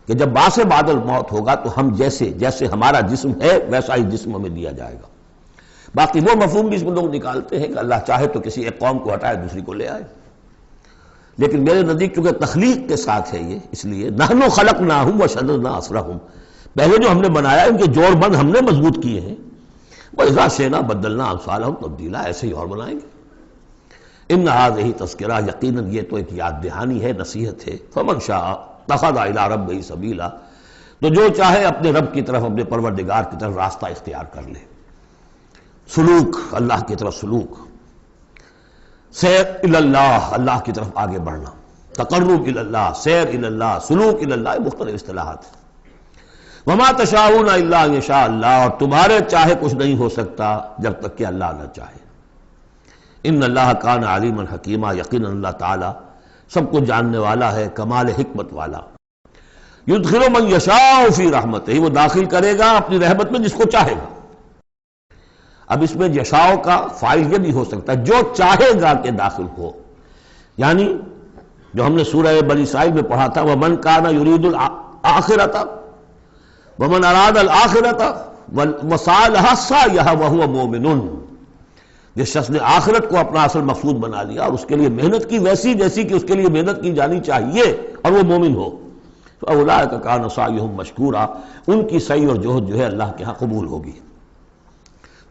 Speaker 1: کہ جب باعث بعد الموت ہوگا تو ہم جیسے ہمارا جسم ہے ویسا ہی جسم ہمیں دیا جائے گا۔ باقی وہ مفہوم بھی اس میں لوگ نکالتے ہیں کہ اللہ چاہے تو کسی ایک قوم کو ہٹائے دوسری کو لے آئے، لیکن میرے نزدیک چونکہ تخلیق کے ساتھ ہے یہ، اس لیے نحن خلقناہم وشددنا اسرہم، پہلے جو ہم نے بنایا ان کے جوڑ بند ہم نے مضبوط کیے ہیں۔ وَإِذَا شِئْنَا بَدَّلْنَا أَمْثَالَهُمْ تَبْدِيلًا، ایسے ہی اور بنائیں گے۔ ان هذه تذکرہ، یقیناً یہ تو ایک یاد دہانی ہے، نصیحت ہے۔ فمن شاء اتخذ الى ربہ سبیلا، تو جو چاہے اپنے رب کی طرف، اپنے پروردگار کی طرف راستہ اختیار کر لے، سلوک، اللہ کی طرف سلوک، سیر الی اللہ، اللہ کی طرف آگے بڑھنا، تقرب الی اللہ، سیر الی اللہ، سلوک الی اللہ، مختلف اصطلاحات۔ وما تشاءون الا ان یشاء اللہ، اور تمہارے چاہے کچھ نہیں ہو سکتا جب تک کہ اللہ نہ چاہے۔ ان اللہ کان علیما حکیما، یقینا اللہ تعالی سب کو جاننے والا ہے، کمال حکمت والا۔ یدخل من یشاء فی رحمتہ، وہ داخل کرے گا اپنی رحمت میں جس کو چاہے گا۔ اب اس میں یشاء کا فاعل یہ بھی ہو سکتا ہے جو چاہے گا کہ داخل ہو، یعنی جو ہم نے سورہ بنی اسرائیل میں پڑھا تھا، ومن کان یرید الآخرۃ ومن اراد الآخرۃ وسعی لہا سعیہا وہو مومن، جس شخص نے آخرت کو اپنا اصل مقصود بنا لیا اور اس کے لیے محنت کی ویسی جیسی کہ اس کے لیے محنت کی جانی چاہیے اور وہ مومن ہو، فاولئک کان سعیہم مشکورا، ان کی سعی اور جہد جو ہے اللہ کے ہاں قبول ہوگی۔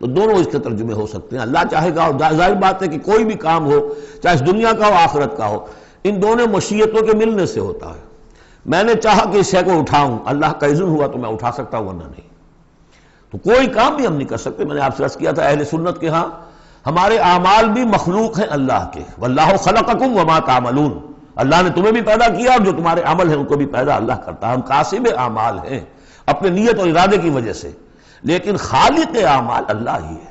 Speaker 1: تو دونوں اس کے ترجمے ہو سکتے ہیں، اللہ چاہے گا، اور ظاہر بات ہے کہ کوئی بھی کام ہو چاہے اس دنیا کا ہو آخرت کا ہو، ان دونوں مشیتوں کے ملنے سے ہوتا ہے۔ میں نے چاہا کہ اس شے کو اٹھاؤں، اللہ کا اذن ہوا تو میں اٹھا سکتا ہوں، ورنہ نہیں۔ تو کوئی کام بھی ہم نہیں کر سکتے۔ میں نے آپ سے عرض کیا تھا اہل سنت کے ہاں ہمارے اعمال بھی مخلوق ہیں اللہ کے، واللہ خلقکم وما تعملون، اللہ نے تمہیں بھی پیدا کیا اور جو تمہارے عمل ہیں ان کو بھی پیدا اللہ کرتا ہے۔ ہم قاسم اعمال ہیں اپنے نیت اور ارادے کی وجہ سے، لیکن خالق اعمال اللہ ہی ہے۔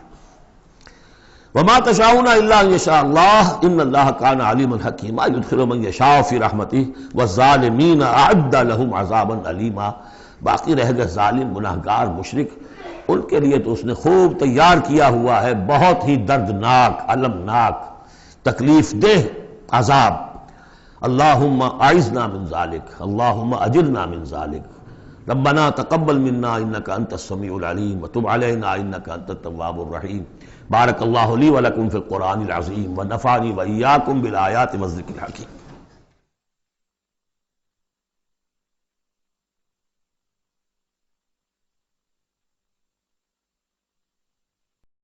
Speaker 1: وما تشاءون الا ان یشاء اللہ ان اللہ کان علیما حکیما یدخل من یشاء فی رحمتہ والظالمین اعد لهم عذابا علیما، باقی رہ گئے ظالم، گناہگار، مشرک، ان کے لیے تو اس نے خوب تیار کیا ہوا ہے بہت ہی دردناک، المناک، تکلیف دہ عذاب۔ اللہم اعذنا من ذالک، اللہم اجرنا من ذالک، ربنا تقبل منا انک انت السمیع العلیم وتب علینا انک انت التواب الرحیم۔ بارک اللہ لی ولکم فی القرآن العظیم ونفعنی وإیاکم بالآیات والذکر الحکیم۔